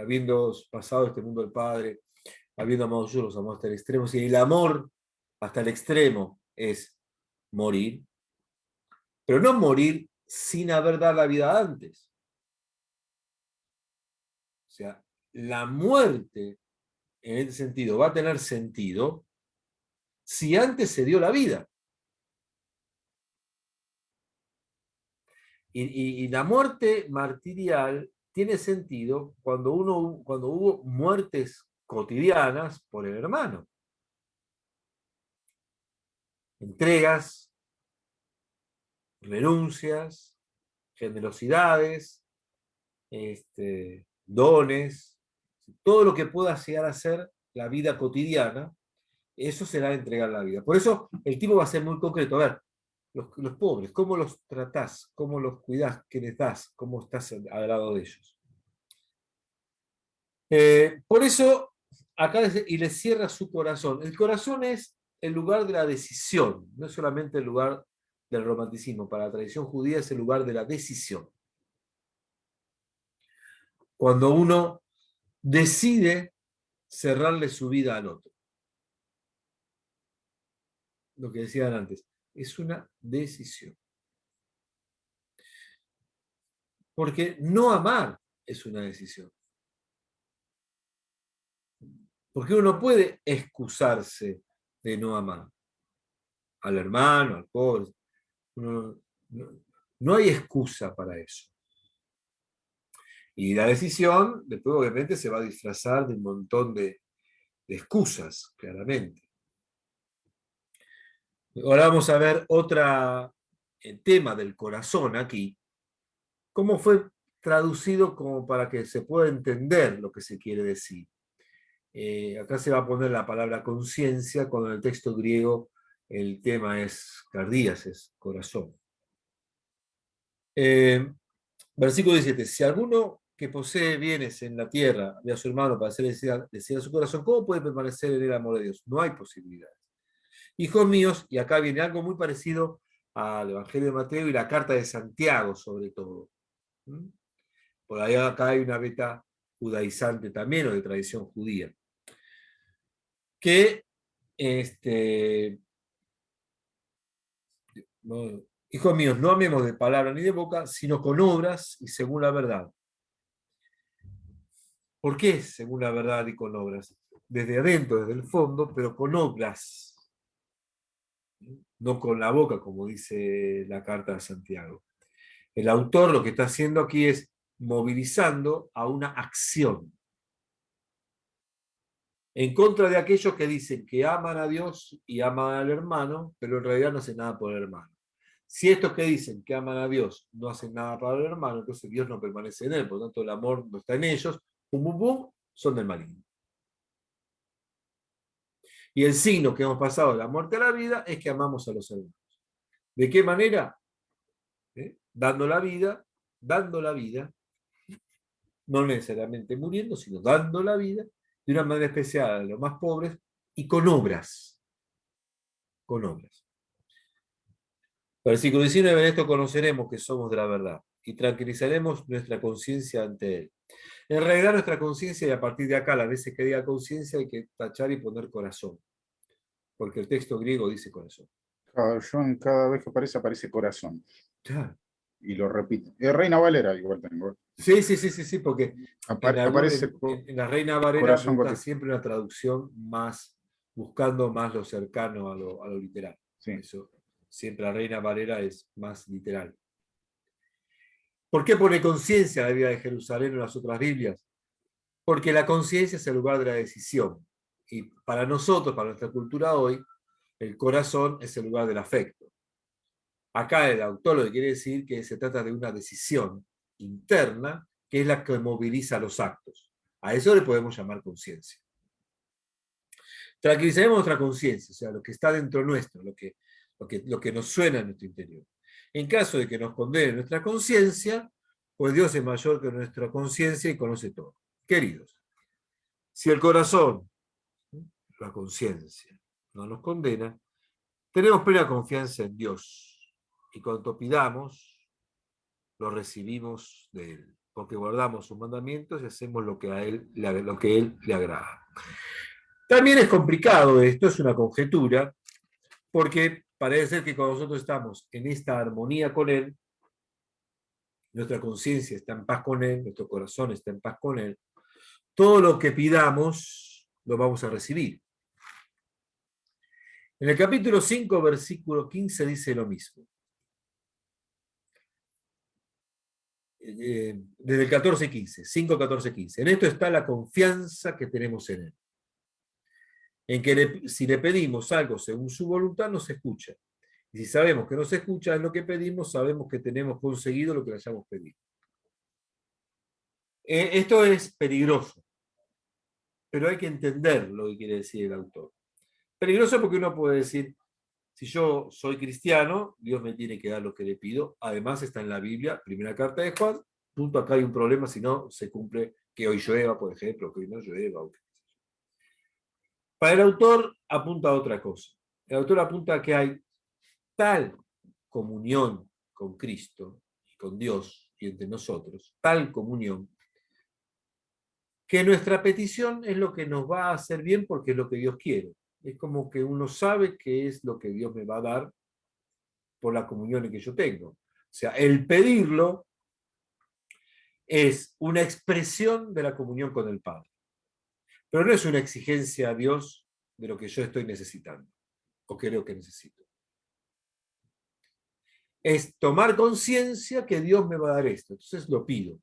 habiendo pasado este mundo al Padre, habiendo amado yo, los amó hasta el extremo. Si el amor hasta el extremo es morir, pero no morir sin haber dado la vida antes. O sea, la muerte, en este sentido, va a tener sentido si antes se dio la vida. Y la muerte martirial tiene sentido cuando hubo muertes cotidianas por el hermano. Entregas, renuncias, generosidades, dones, todo lo que pueda llegar a ser la vida cotidiana, eso será entregar la vida. Por eso el tipo va a ser muy concreto. A ver, los pobres, ¿cómo los tratás? ¿Cómo los cuidás? ¿Qué les das? ¿Cómo estás al lado de ellos? Por eso, acá dice, y les cierra su corazón. El corazón es el lugar de la decisión, no es solamente el lugar del romanticismo. Para la tradición judía es el lugar de la decisión. Cuando uno decide cerrarle su vida al otro. Lo que decían antes, es una decisión. Porque no amar es una decisión. Porque uno no puede excusarse de no amar al hermano, al pobre. No hay excusa para eso. Y la decisión, después obviamente se va a disfrazar de un montón de excusas, claramente. Ahora vamos a ver otro tema del corazón aquí. ¿Cómo fue traducido como para que se pueda entender lo que se quiere decir? Acá se va a poner la palabra conciencia, cuando en el texto griego el tema es cardías, es corazón. Versículo 17. Si alguno que posee bienes en la tierra ve a su hermano para hacer desear su corazón, ¿cómo puede permanecer en el amor de Dios? No hay posibilidades. Hijos míos, y acá viene algo muy parecido al Evangelio de Mateo y la carta de Santiago, sobre todo. Por ahí acá hay una beta judaizante también, o de tradición judía. Que, hijos míos, no amemos de palabra ni de boca, sino con obras y según la verdad. ¿Por qué según la verdad y con obras? Desde adentro, desde el fondo, pero con obras. No con la boca, como dice la carta de Santiago. El autor lo que está haciendo aquí es movilizando a una acción en contra de aquellos que dicen que aman a Dios y aman al hermano, pero en realidad no hacen nada por el hermano. Si estos que dicen que aman a Dios no hacen nada para el hermano, entonces Dios no permanece en él, por lo tanto el amor no está en ellos, son del maligno. Y el signo que hemos pasado de la muerte a la vida es que amamos a los hermanos. ¿De qué manera? Dando la vida, no necesariamente muriendo, sino dando la vida, de una manera especial a los más pobres y con obras. Con obras. Versículo 19, en esto conoceremos que somos de la verdad y tranquilizaremos nuestra conciencia ante Él. En realidad nuestra conciencia, y a partir de acá, las veces que diga conciencia, hay que tachar y poner corazón. Porque el texto griego dice corazón. Yo cada vez que aparece corazón. Claro. Y lo repito. Reina Valera igual tengo. Sí, porque aparece en la Reina Valera busca siempre una traducción más, buscando más lo cercano a lo literal. Sí. Eso, siempre la Reina Valera es más literal. ¿Por qué pone conciencia la vida de Jerusalén en las otras Biblias? Porque la conciencia es el lugar de la decisión. Y para nosotros, para nuestra cultura hoy, el corazón es el lugar del afecto. Acá el autor lo que quiere decir que se trata de una decisión interna que es la que moviliza los actos. A eso le podemos llamar conciencia. Tranquilizaremos nuestra conciencia, o sea, lo que está dentro nuestro, lo que nos suena en nuestro interior. En caso de que nos condene nuestra conciencia, pues Dios es mayor que nuestra conciencia y conoce todo. Queridos, si el corazón, la conciencia, no nos condena, Tenemos plena confianza en Dios y cuanto pidamos, lo recibimos de Él, porque guardamos sus mandamientos y hacemos lo que a Él le agrada. También es complicado esto, es una conjetura, porque parece ser que cuando nosotros estamos en esta armonía con Él, nuestra conciencia está en paz con Él, nuestro corazón está en paz con Él, todo lo que pidamos lo vamos a recibir. En el capítulo 5, versículo 15 dice lo mismo. Desde el 14:15, 5, 14:15. En esto está la confianza que tenemos en Él. En que si le pedimos algo según su voluntad, nos escucha. Y si sabemos que nos escucha en lo que pedimos, sabemos que tenemos conseguido lo que le hayamos pedido. Esto es peligroso, pero hay que entender lo que quiere decir el autor. Peligroso porque uno puede decir, si yo soy cristiano, Dios me tiene que dar lo que le pido. Además está en la Biblia, primera carta de Juan, punto, acá hay un problema si no se cumple que hoy llueva, por ejemplo, que hoy no llueva. Para el autor apunta a otra cosa. El autor apunta a que hay tal comunión con Cristo y con Dios y entre nosotros, tal comunión, que nuestra petición es lo que nos va a hacer bien porque es lo que Dios quiere. Es como que uno sabe qué es lo que Dios me va a dar por la comunión que yo tengo. O sea, el pedirlo es una expresión de la comunión con el Padre. Pero no es una exigencia a Dios de lo que yo estoy necesitando o creo que necesito. Es tomar conciencia que Dios me va a dar esto. Entonces lo pido.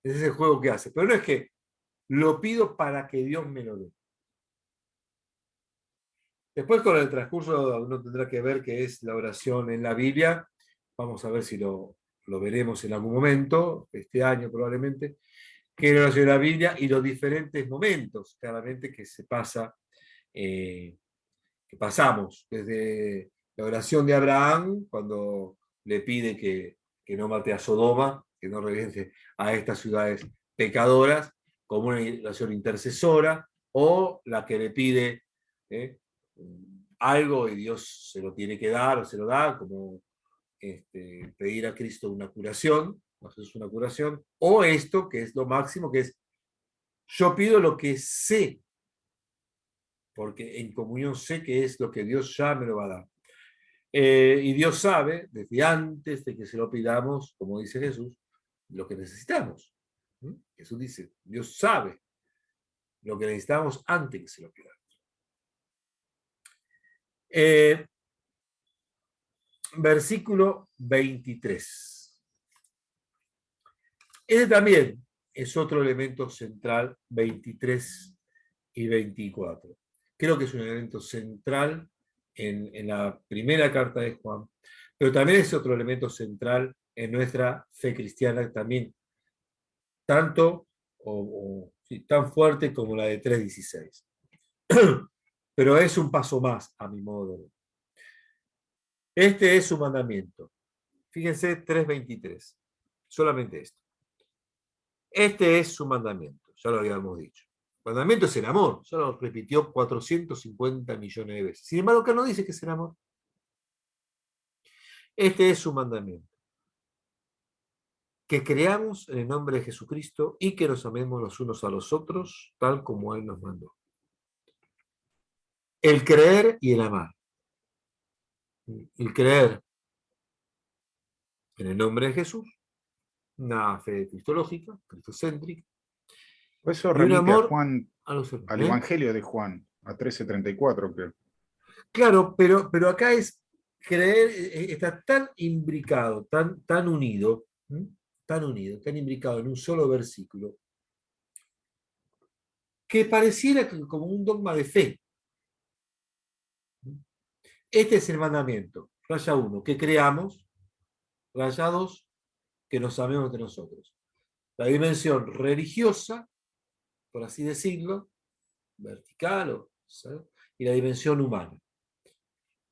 Ese es el juego que hace. Pero no es que lo pido para que Dios me lo dé. Después, con el transcurso, uno tendrá que ver qué es la oración en la Biblia. Vamos a ver si lo veremos en algún momento, este año probablemente, qué es la oración en la Biblia y los diferentes momentos, claramente, que se pasa, que pasamos. Desde la oración de Abraham, cuando le pide que no mate a Sodoma, que no reviente a estas ciudades pecadoras, como una oración intercesora, o la que le pide algo y Dios se lo tiene que dar o se lo da, como pedir a Cristo una curación, o esto que es lo máximo, que es yo pido lo que sé, porque en comunión sé que es lo que Dios ya me lo va a dar. Y Dios sabe, desde antes de que se lo pidamos, como dice Jesús, lo que necesitamos. Jesús dice, Dios sabe lo que necesitamos antes que se lo pidamos. Versículo 23. Ese también es otro elemento central, 23 y 24. Creo que es un elemento central en la primera carta de Juan, pero también es otro elemento central en nuestra fe cristiana, también tanto tan fuerte como la de 3:16. Pero es un paso más a mi modo de ver. Este es su mandamiento. Fíjense, 3:23. Solamente esto. Este es su mandamiento. Ya lo habíamos dicho. El mandamiento es el amor. Ya lo repitió 450 millones de veces. Sin embargo, acá no dice que es el amor. Este es su mandamiento. Que creamos en el nombre de Jesucristo y que nos amemos los unos a los otros, tal como Él nos mandó. El creer y el amar. El creer en el nombre de Jesús, una fe cristológica, cristocéntrica, Eso y un remite amor a Juan, a los hermanos. al Evangelio de Juan, a 13:34, creo. Claro, pero acá es creer, está tan imbricado, tan unido, tan imbricado en un solo versículo, que pareciera como un dogma de fe. Este es el mandamiento, raya 1, que creamos, raya 2, que nos amemos entre nosotros. La dimensión religiosa, por así decirlo, vertical, y la dimensión humana.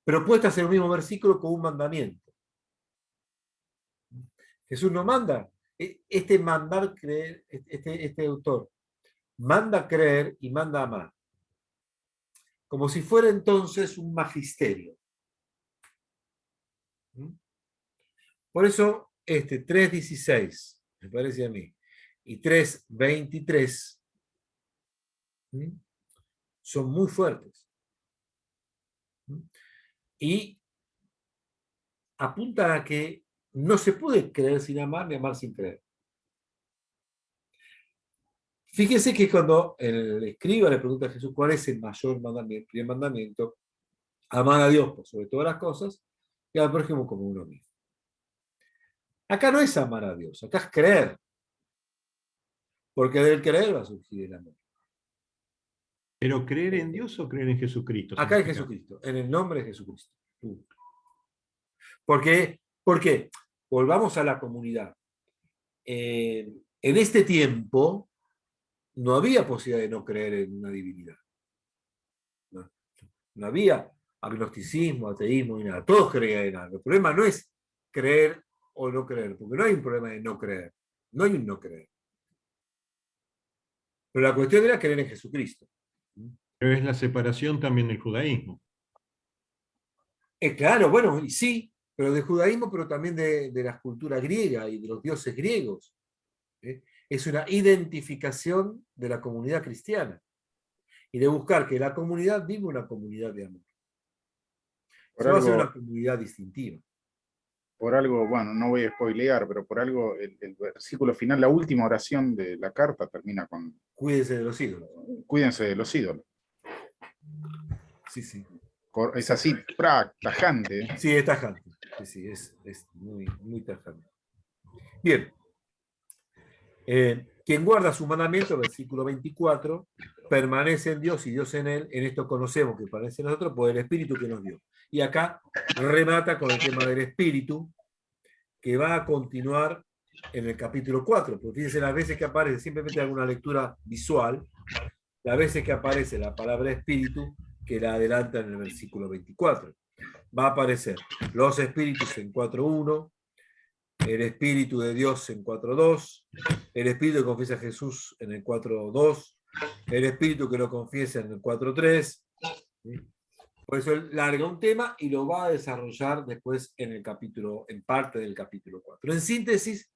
Pero puestas en el mismo versículo con un mandamiento. Jesús nos manda, mandar creer, este autor, manda creer y manda amar. como si fuera entonces un magisterio. Por eso, 3.16, me parece a mí, y 3.23 son muy fuertes. Y apuntan a que no se puede creer sin amar ni amar sin creer. Fíjense que cuando el escriba le pregunta a Jesús cuál es el mayor mandamiento, el primer mandamiento, amar a Dios por sobre todas las cosas y al prójimo como uno mismo. Acá no es amar a Dios, acá es creer. Porque del creer va a surgir el amor. ¿Pero creer en Dios o creer en Jesucristo? Acá es Jesucristo, en el nombre de Jesucristo. ¿Por qué? Porque, volvamos a la comunidad. En este tiempo no había posibilidad de no creer en una divinidad. No había agnosticismo, ateísmo y nada. Todos creían en algo. El problema no es creer o no creer, porque no hay un problema de no creer. No hay un no creer. Pero la cuestión era creer en Jesucristo. Pero es la separación también del judaísmo. Claro, bueno, y sí, pero del judaísmo, pero también de la cultura griega y de los dioses griegos. Es una identificación de la comunidad cristiana y de buscar que la comunidad viva una comunidad de amor. Eso va a ser una comunidad distintiva. Por algo, bueno, no voy a spoilear, pero por algo el versículo final, la última oración de la carta termina con: cuídense de los ídolos. Cuídense de los ídolos. Sí, sí. Es así, tajante. Sí, es tajante. Sí, es muy, muy tajante. Bien. Quien guarda su mandamiento, versículo 24, permanece en Dios y Dios en él. En esto conocemos que permanece en nosotros por el Espíritu que nos dio. Y acá remata con el tema del Espíritu, que va a continuar en el capítulo 4. Porque fíjense las veces que aparece, simplemente alguna lectura visual, las veces que aparece la palabra Espíritu, que la adelanta en el versículo 24. Va a aparecer los Espíritus en 4.1, el Espíritu de Dios en 4.2, el Espíritu que confiesa a Jesús en el 4.2, el Espíritu que lo confiesa en el 4.3. Por eso él larga un tema y lo va a desarrollar después en parte del capítulo 4. En síntesis,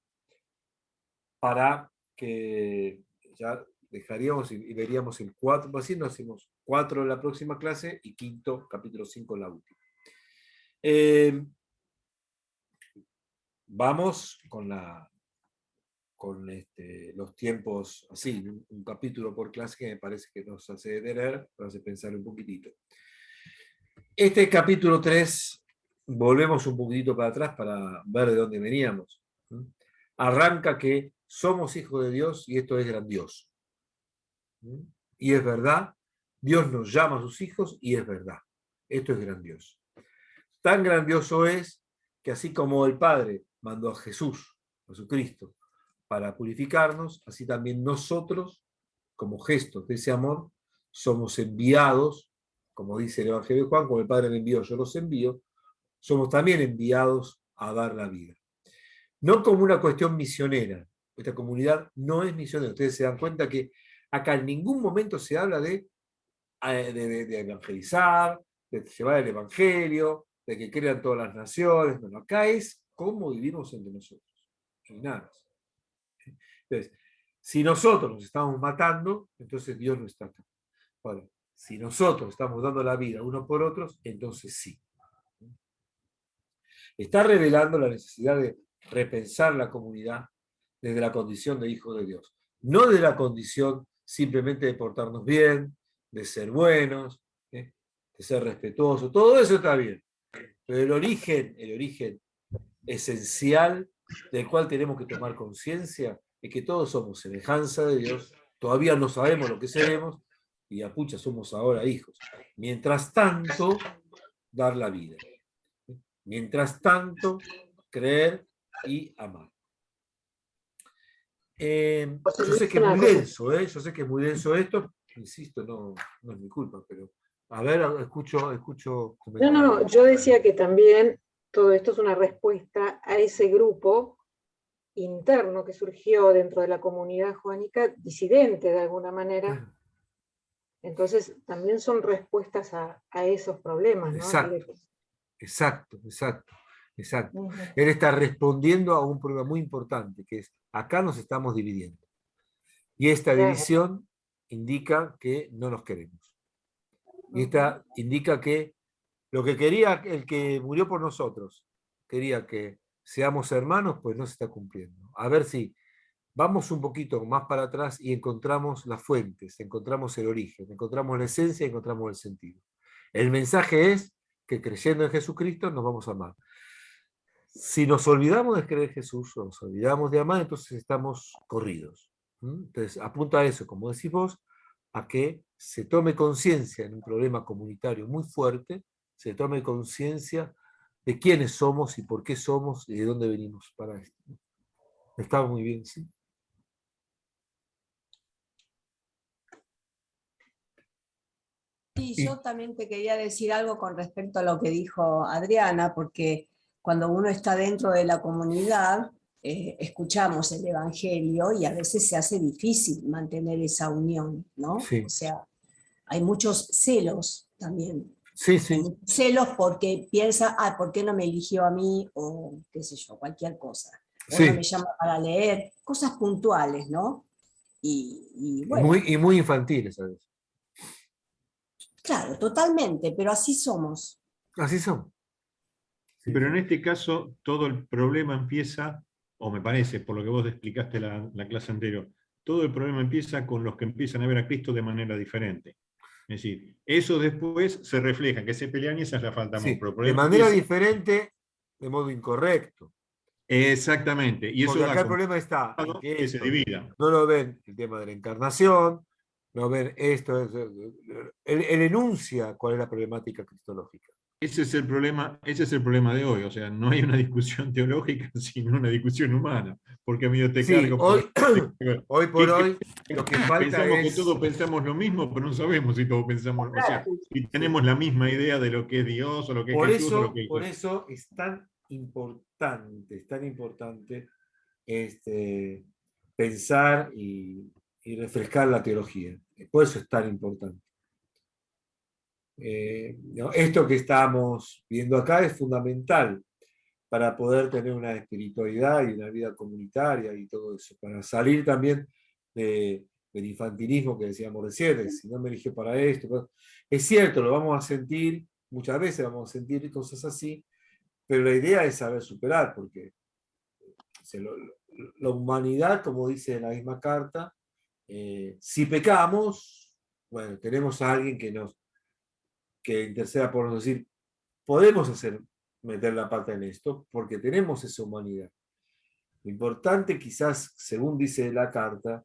para que ya dejaríamos y veríamos el 4, así nos hacemos 4 en la próxima clase y quinto, capítulo 5 en la última. Vamos con los tiempos así, un capítulo por clase que me parece que nos hace detener, nos hace pensar un poquitito. Este capítulo 3, volvemos un poquitito para atrás para ver de dónde veníamos. Arranca que somos hijos de Dios y esto es grandioso. Y es verdad, Dios nos llama a sus hijos y es verdad. Esto es grandioso. Tan grandioso es que así como el Padre mandó a Jesucristo, para purificarnos, así también nosotros, como gestos de ese amor, somos enviados, como dice el Evangelio de Juan, como el Padre me envió, yo los envío, somos también enviados a dar la vida. No como una cuestión misionera. Esta comunidad no es misionera. Ustedes se dan cuenta que acá en ningún momento se habla de evangelizar, de llevar el Evangelio, de que crean todas las naciones. Bueno, acá es cómo vivimos entre nosotros. No hay nada más. Entonces, si nosotros nos estamos matando, entonces Dios no está acá. Bueno, si nosotros estamos dando la vida unos por otros, entonces sí. Está revelando la necesidad de repensar la comunidad desde la condición de hijo de Dios. No de la condición simplemente de portarnos bien, de ser buenos, de ser respetuosos. Todo eso está bien. Pero el origen esencial del cual tenemos que tomar conciencia es que todos somos semejanza de Dios, todavía no sabemos lo que seremos, y a pucha somos ahora hijos. Mientras tanto, dar la vida. Mientras tanto, creer y amar. Yo sé que es muy denso, yo sé que es muy denso esto, insisto, no es mi culpa, pero a ver, escucho No, yo decía que también todo esto es una respuesta a ese grupo interno que surgió dentro de la comunidad joánica, disidente de alguna manera, Entonces, también son respuestas a esos problemas, ¿no? Exacto, exacto. Él está respondiendo a un problema muy importante, que es, acá nos estamos dividiendo. Y esta división indica que no nos queremos. Y esta indica que lo que quería el que murió por nosotros, quería que seamos hermanos, pues no se está cumpliendo. A ver si vamos un poquito más para atrás y encontramos las fuentes, encontramos el origen, encontramos la esencia y encontramos el sentido. El mensaje es que creyendo en Jesucristo nos vamos a amar. Si nos olvidamos de creer en Jesús o nos olvidamos de amar, entonces estamos corridos. Entonces apunta a eso, como decís vos, a que se tome conciencia en un problema comunitario muy fuerte, se tome conciencia de quiénes somos y por qué somos y de dónde venimos para esto. Está muy bien, sí. Sí, yo también te quería decir algo con respecto a lo que dijo Adriana, porque cuando uno está dentro de la comunidad, escuchamos el Evangelio y a veces se hace difícil mantener esa unión, ¿no? Sí. O sea, hay muchos celos también. Sí, sí. Celos porque piensa, ¿por qué no me eligió a mí? O qué sé yo, cualquier cosa. O sí. no me llama para leer, cosas puntuales, ¿no? Y bueno. Y muy infantiles a veces. Claro, totalmente, pero así somos. Así somos. Sí, pero en este caso todo el problema empieza, o me parece, por lo que vos explicaste la clase anterior, todo el problema empieza con los que empiezan a ver a Cristo de manera diferente. Es decir, eso después se refleja, que se pelean y esa es la falta de amor. Sí, de manera diferente, de modo incorrecto. Exactamente. Y eso porque acá el problema está en que se dividan. No lo ven el tema de la encarnación, no ven esto. Él enuncia cuál es la problemática cristológica. Ese es el problema de hoy. O sea, no hay una discusión teológica, sino una discusión humana. Porque a mí yo te cargo. Hoy por hoy, lo que falta pensamos es... que todos pensamos lo mismo, pero no sabemos si todos pensamos. O sea, si tenemos la misma idea de lo que es Dios o lo que es Jesús. Por eso es tan importante pensar y refrescar la teología. Por eso es tan importante. Esto que estamos viendo acá es fundamental para poder tener una espiritualidad y una vida comunitaria y todo eso, para salir también del infantilismo que decíamos recién, si no me eligió para esto. Es cierto, lo vamos a sentir, muchas veces vamos a sentir cosas así, pero la idea es saber superar, porque la humanidad, como dice la misma carta, si pecamos, bueno, tenemos a alguien que interceda por nosotros, decir, podemos meter la pata en esto, porque tenemos esa humanidad. Lo importante, quizás, según dice la carta,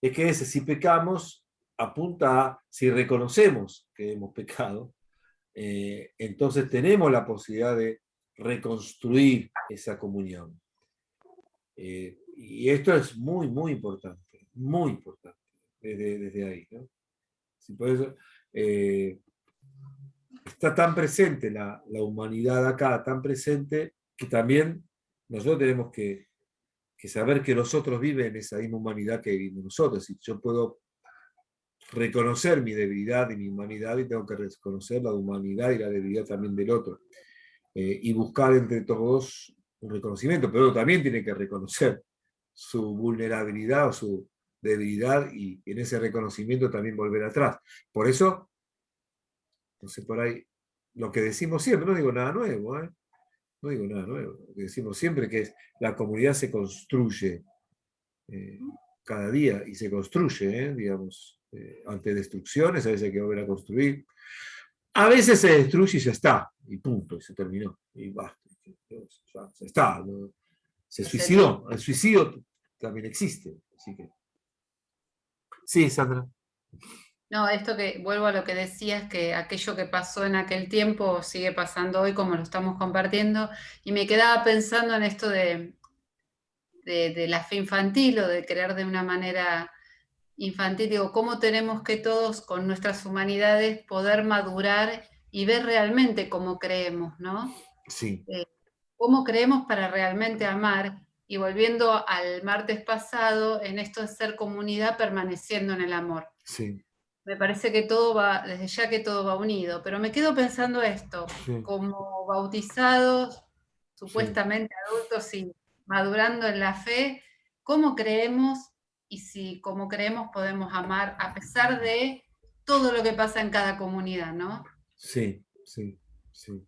es que si pecamos, apunta a, si reconocemos que hemos pecado, entonces tenemos la posibilidad de reconstruir esa comunión. Y esto es muy, muy importante desde ahí, ¿no? Por eso está tan presente la humanidad acá, tan presente, que también nosotros tenemos que saber que los otros viven esa misma humanidad que vivimos nosotros. Y yo puedo reconocer mi debilidad y mi humanidad, y tengo que reconocer la humanidad y la debilidad también del otro. Y buscar entre todos un reconocimiento, pero uno también tiene que reconocer su vulnerabilidad o su debilidad, y en ese reconocimiento también volver atrás. Por eso, no sé, por ahí, lo que decimos siempre, no digo nada nuevo, no digo nada nuevo, lo que decimos siempre, que es la comunidad se construye cada día, y se construye, digamos, ante destrucciones, a veces hay que volver a construir. A veces se destruye y ya está, y punto, y se terminó, y basta, ya está, ¿no? Se suicidó, el suicidio también existe, así que... Sí, Sandra. No, esto que vuelvo a lo que decías, que aquello que pasó en aquel tiempo sigue pasando hoy como lo estamos compartiendo, y me quedaba pensando en esto de la fe infantil, o de creer de una manera infantil. Digo, cómo tenemos que todos con nuestras humanidades poder madurar y ver realmente cómo creemos, ¿no? Sí. Cómo creemos para realmente amar, y volviendo al martes pasado, en esto de ser comunidad permaneciendo en el amor. Sí. me parece que todo va, desde ya que todo va unido, pero me quedo pensando esto, Sí. como bautizados, Sí. supuestamente adultos y madurando en la fe, ¿cómo creemos y si como creemos podemos amar a pesar de todo lo que pasa en cada comunidad, ¿no? Sí, sí, sí.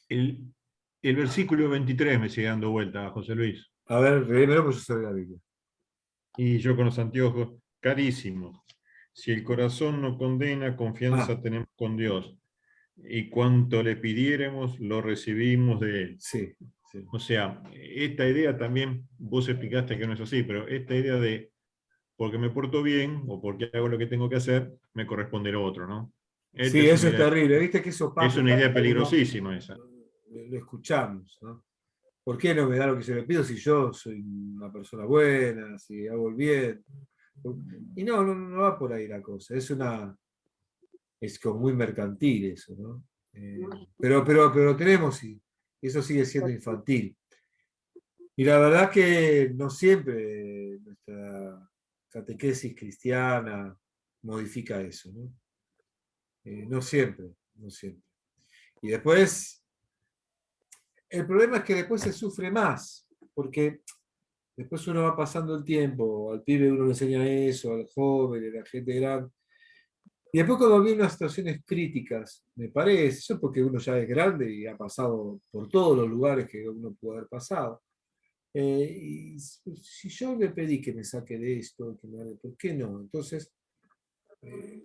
El versículo 23 me sigue dando vuelta, José Luis. A ver, léemelo porque yo sé la Biblia. Y yo con los anteojos, carísimo. Si el corazón no condena, confianza tenemos con Dios. Y cuanto le pidiéremos, lo recibimos de Él. Sí, sí. O sea, esta idea también, vos explicaste que no es así, pero esta idea de porque me porto bien o porque hago lo que tengo que hacer, me corresponde lo otro, ¿no? Esta Sí, es eso una es idea, terrible. Viste que eso es una idea peligrosísima esa. Lo escuchamos, ¿no? ¿Por qué no me da lo que yo le pido si yo soy una persona buena, si hago el bien? Y no va por ahí la cosa. Es como muy mercantil eso, ¿no? Pero tenemos, y eso sigue siendo infantil. Y la verdad que no siempre nuestra catequesis cristiana modifica eso, ¿no? No siempre, no siempre. Y después, el problema es que después se sufre más, porque después uno va pasando el tiempo, al pibe uno le enseña eso, al joven, a la gente grande. Y después cuando viene unas situaciones críticas, me parece, eso es porque uno ya es grande y ha pasado por todos los lugares que uno puede haber pasado. Y si yo le pedí que me saque de esto, ¿por qué no? Entonces,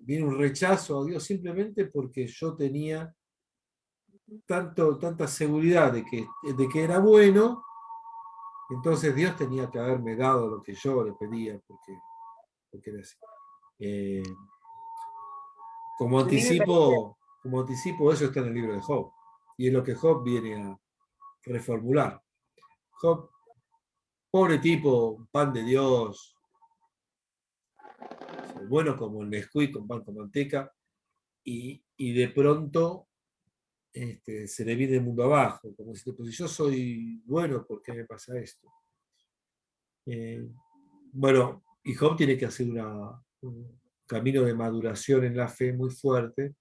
viene un rechazo a Dios simplemente porque yo tenía tanta seguridad de que era bueno, entonces Dios tenía que haberme dado lo que yo le pedía, porque era así. Como anticipo, eso está en el libro de Job, y es lo que Job viene a reformular. Job, pobre tipo, pan de Dios, bueno como el Nesquik con pan con manteca, y de pronto se le viene el mundo abajo, como si pues, si yo soy bueno, ¿por qué me pasa esto? Bueno, y Job tiene que hacer un camino de maduración en la fe muy fuerte,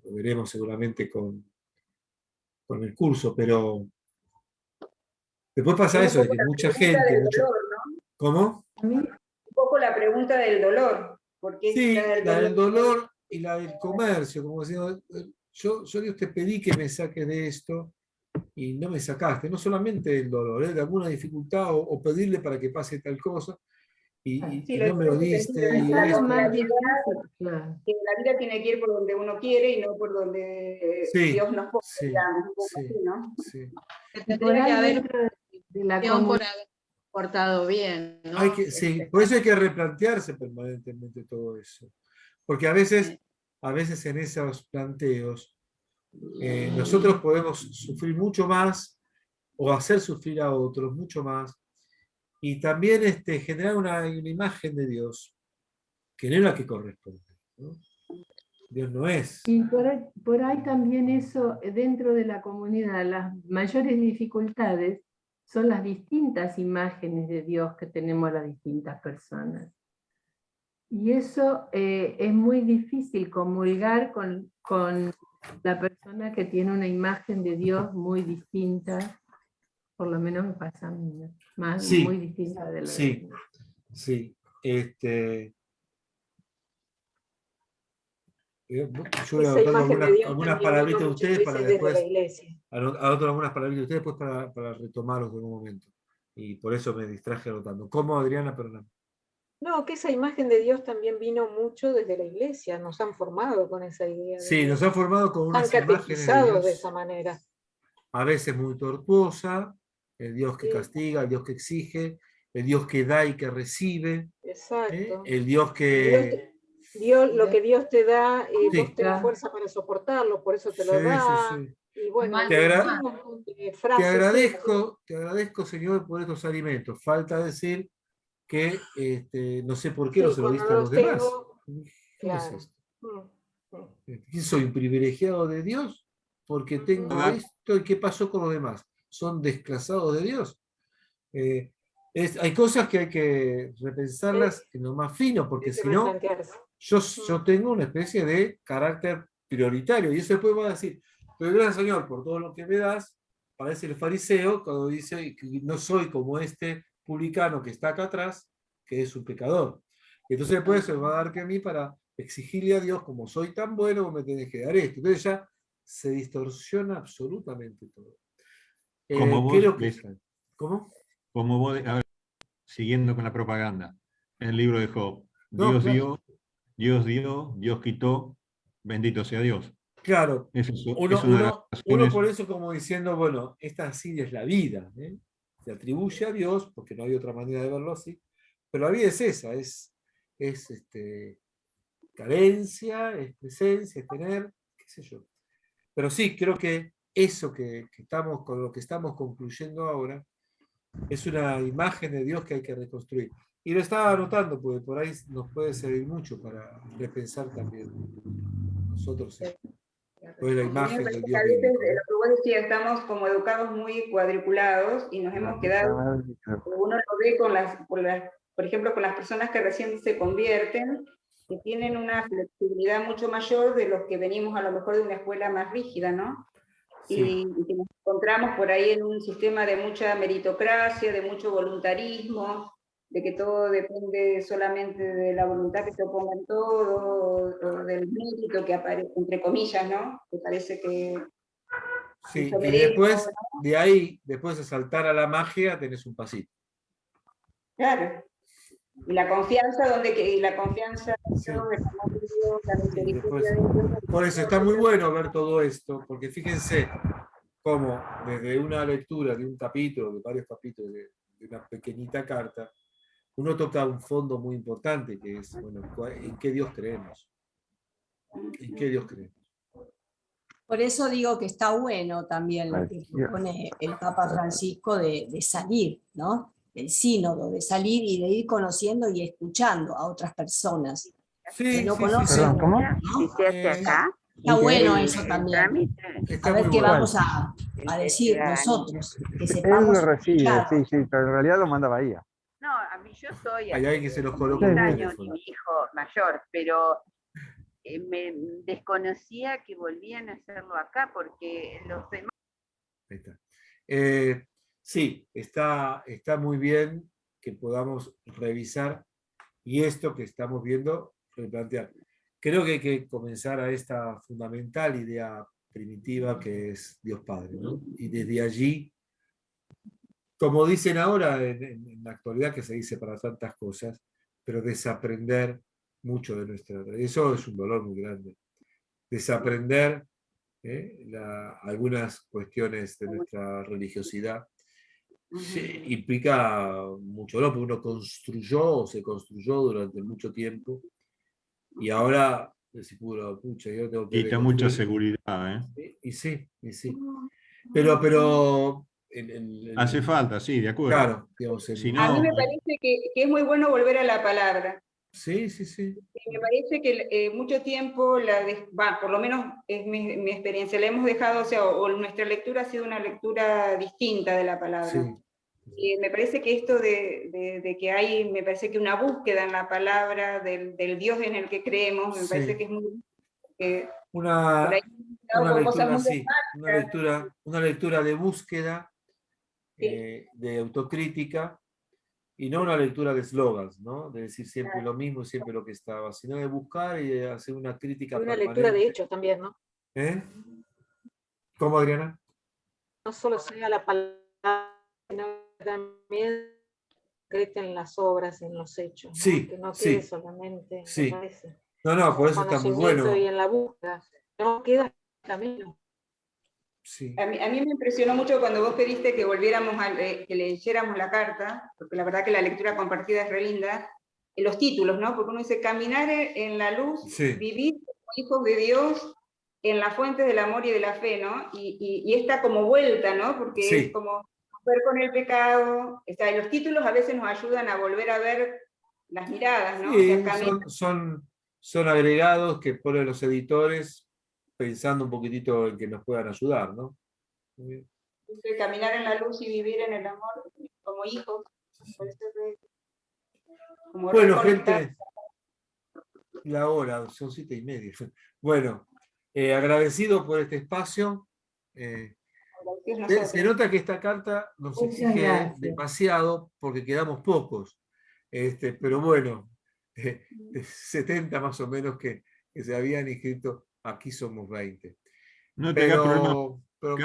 lo veremos seguramente con el curso, pero después pasa Es eso, un de poco que la mucha pregunta gente, del dolor, ¿no? ¿Cómo? Un poco la pregunta del dolor, porque Sí, la del la dolor. del dolor y la del comercio, como decía, yo Dios te pedí que me saques de esto y no me sacaste, no solamente del dolor, de alguna dificultad o pedirle para que pase tal cosa Sí, y lo no me lo digo en el diste sentido de y que la esto. complejidad, que la vida tiene que ir por donde uno quiere y no por donde Sí, Dios nos pone, sí, digamos, un poco sí, así, ¿no? sí. Y por ahí dentro de la por comunidad haber portado bien, ¿no? Sí, por eso hay que replantearse permanentemente todo eso. Porque a veces en esos planteos nosotros podemos sufrir mucho más o hacer sufrir a otros mucho más y también generar una imagen de Dios que no es la que corresponde, ¿no? Dios no es. Y por ahí también eso, dentro de la comunidad, las mayores dificultades son las distintas imágenes de Dios que tenemos las distintas personas. Y eso es muy difícil comulgar con la persona que tiene una imagen de Dios muy distinta, por lo menos me pasa a mí, ¿no? Muy distinta de la de Sí. Yo voy a Esa anotar imagen de Dios algunas también vino palabritas de muchas ustedes para veces desde la después, iglesia. anoto algunas palabritas de ustedes después para retomarlos en un momento. Y por eso me distraje anotando. ¿Cómo, Adriana? Perdón. No, que esa imagen de Dios también vino mucho desde la iglesia, nos han formado con esa idea. Sí, nos han formado con unas han imágenes de catequizados Dios, de esa manera. a veces muy tortuosa, el Dios que castiga, el Dios que exige, el Dios que da y que recibe, Exacto. el Dios que... Lo que Dios te da, Sí. vos tenés fuerza para soportarlo, por eso te lo Sí, da. sí. Y bueno, Te un montón de frases. te agradezco, Señor, por estos alimentos. Falta decir que no sé por qué no se lo cuando diste no a los los demás. tengo, ¿Cómo es claro. esto? ¿Soy un privilegiado de Dios? Porque tengo esto, ¿y qué pasó con los demás? ¿Son desclasados de Dios? hay cosas que hay que repensarlas en lo más fino, porque si no, yo tengo una especie de carácter prioritario, y eso después va a decir, pero gracias Señor por todo lo que me das, parece el fariseo cuando dice que no soy como este publicano que está acá atrás, que es un pecador. Entonces después se va a dar que a mí para exigirle a Dios, como soy tan bueno, vos me tenés que dar esto. Entonces ya se distorsiona absolutamente todo. Como vos creo que ves, ¿Cómo? como vos, a ver, siguiendo con la propaganda, en el libro de Job, No, Dios claro. dio, Dios dio, Dios quitó, bendito sea Dios. Claro, Es uno una de las razones. por eso como diciendo, bueno, esta así es la vida, ¿eh? Se atribuye a Dios, porque no hay otra manera de verlo así, pero la vida es esa, es carencia, es presencia, es tener, qué sé yo. Pero sí, creo que eso que estamos, con lo que estamos concluyendo ahora, es una imagen de Dios que hay que reconstruir. Y lo estaba anotando, porque por ahí nos puede servir mucho para repensar también nosotros pues la A mí me imagen parece del que a Dios veces, bíblico, de ¿no? lo que vos decías, estamos como educados muy cuadriculados y nos hemos quedado, uno lo ve por ejemplo, con las personas que recién se convierten, que tienen una flexibilidad mucho mayor de los que venimos a lo mejor de una escuela más rígida, ¿no? Sí. Y que nos encontramos por ahí en un sistema de mucha meritocracia, de mucho voluntarismo, de que todo depende solamente de la voluntad que se oponga en todo, o del mérito que aparece, entre comillas, ¿no? Que parece que Sí, yo y merezco, después, ¿no? de ahí, después de saltar a la magia, tenés un pasito. Claro. Y la confianza, y la confianza en Sí. Dios, el amor de Dios, la Sí, misericordia después. de Dios. Por eso está muy bueno ver todo esto, porque fíjense cómo desde una lectura de un capítulo, de varios capítulos de una pequeñita carta, uno toca un fondo muy importante, que es, bueno, ¿en qué Dios creemos? ¿En qué Dios creemos? Por eso digo que está bueno también lo que propone el Papa Francisco de salir, ¿no? Del sínodo, de salir y de ir conociendo y escuchando a otras personas que no conocen. Perdón, ¿cómo? ¿no? ¿Y se hace acá? Está bueno El- eso el también. trámite. Está A ver muy qué bueno. vamos a El de decir ciudadanía. nosotros, que Él sepamos lo recibe, escuchar. sí, sí, pero en realidad lo manda a Bahía. No, a mí yo soy Hay alguien que se los coloca hace en 10 un años y teléfono. mi hijo mayor, pero me desconocía que volvían a hacerlo acá porque los demás. Ahí está. Sí, está muy bien que podamos revisar y esto que estamos viendo, replantear. Creo que hay que comenzar a esta fundamental idea primitiva que es Dios Padre, ¿no? Y desde allí, como dicen ahora en la actualidad, que se dice para tantas cosas, pero desaprender mucho de nuestra... Eso es un dolor muy grande. Desaprender algunas cuestiones de nuestra religiosidad implica mucho, ¿no? Porque uno construyó o se construyó durante mucho tiempo y ahora decís, pucha, yo tengo que Quita mucha reconstruir. seguridad, ¿eh? Y sí. Pero Hace falta, sí, de acuerdo. claro, digamos, Si A mí no, me parece que es muy bueno volver a la palabra. sí. Me parece que mucho tiempo, por lo menos es mi experiencia, la hemos dejado, o nuestra lectura ha sido una lectura distinta de la palabra. Sí. Y me parece que esto de que hay, me parece que una búsqueda en la palabra del Dios en el que creemos, me parece que es muy... Una lectura, sí, dramáticas. una lectura de búsqueda, de autocrítica, y no una lectura de slogans, ¿no? De decir siempre lo mismo, siempre lo que estaba, sino de buscar y de hacer una crítica Y una permanente. lectura de hechos también, ¿no? ¿Cómo, Adriana? No solo sea la palabra, sino también concreta en las obras, en los hechos, ¿no? Sí, Que no sí. quede solamente Sí. en ese No, por eso está muy bueno. y en la búsqueda. No queda camino. Sí. A mí me impresionó mucho cuando vos pediste que volviéramos que leyéramos la carta, porque la verdad que la lectura compartida es re linda, en los títulos, ¿no? Porque uno dice, caminar en la luz, Sí. vivir como hijos de Dios en la fuente del amor y de la fe, ¿no? Y esta como vuelta, ¿no? Porque Sí. es como ver con el pecado. O sea, los títulos a veces nos ayudan a volver a ver las miradas, ¿no? Sí, O sea, son agregados que ponen los editores pensando un poquitito en que nos puedan ayudar, ¿no? caminar en la luz y vivir en el amor como hijos. Como Bueno, recolectar. gente, la hora, son 7:30. Bueno, agradecido por este espacio. Se nota que esta carta nos Muchas exige gracias. demasiado porque quedamos pocos. Pero bueno, 70 más o menos que se habían inscrito, aquí somos 20. No te hagas problema. Pero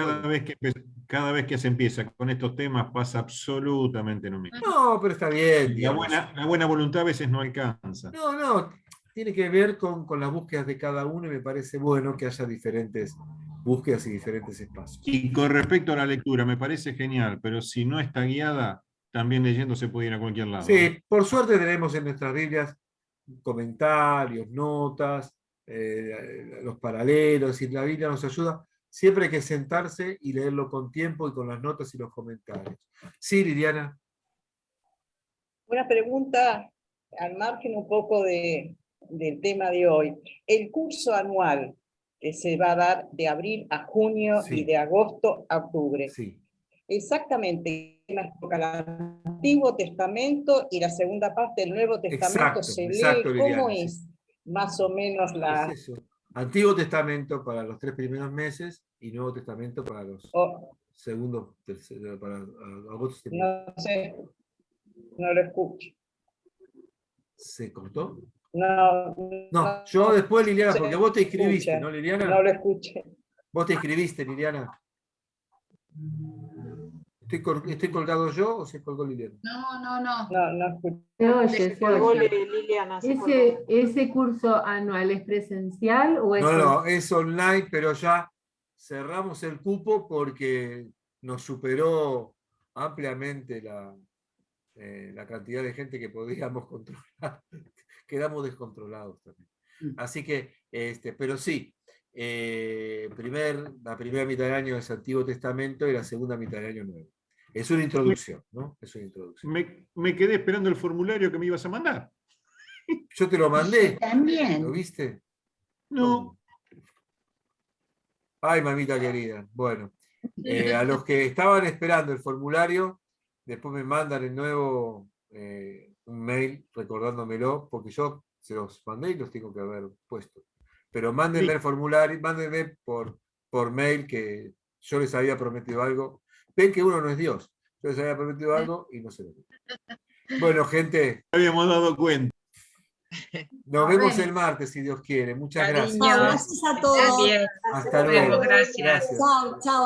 Cada vez que se empieza con estos temas pasa absolutamente lo mismo. no, pero está bien. La buena voluntad a veces no alcanza. No, tiene que ver con las búsquedas de cada uno y me parece bueno que haya diferentes búsquedas y diferentes espacios. Y con respecto a la lectura, me parece genial, pero si no está guiada, también leyendo se puede ir a cualquier lado. Sí, por suerte tenemos en nuestras Biblias comentarios, notas, los paralelos, y la Biblia nos ayuda. Siempre hay que sentarse y leerlo con tiempo y con las notas y los comentarios. Sí, Liliana. Una pregunta al margen un poco del tema de hoy. El curso anual que se va a dar de abril a junio y de agosto a octubre. Sí. Exactamente, el Antiguo Testamento y la segunda parte del Nuevo Testamento se lee. ¿Cómo Liliana, es más o menos la... Es eso. Antiguo Testamento para los 3 primeros meses y Nuevo Testamento para los segundos, para agosto. No sé, no lo escucho. ¿Se cortó? No, yo después, Liliana, porque vos te inscribiste, ¿no, Liliana? No lo escuché. Vos te inscribiste, Liliana. ¿Estoy colgado yo o se colgó Liliana? No escuché. Se colgó oye. Liliana. ¿Ese curso anual es presencial o es...? No, es online, pero ya cerramos el cupo porque nos superó ampliamente la cantidad de gente que podíamos controlar. Quedamos descontrolados también. Así que, pero sí, la primera mitad del año es Antiguo Testamento y la segunda mitad del año Nuevo. Es una introducción, ¿no? Es una introducción. Me quedé esperando el formulario que me ibas a mandar. Yo te lo mandé. También. ¿Lo viste? No. Ay, mamita querida. Bueno, a los que estaban esperando el formulario, después me mandan el nuevo un mail recordándomelo, porque yo se los mandé y los tengo que haber puesto. Pero mándenme el formulario, mándenme por mail que yo les había prometido algo. Ven que uno no es Dios. Yo les había prometido algo y no se lo di. Bueno, gente. Habíamos dado cuenta. Nos vemos el martes, si Dios quiere. Muchas gracias. Gracias a todos. Hasta luego. Gracias. Chao, chao.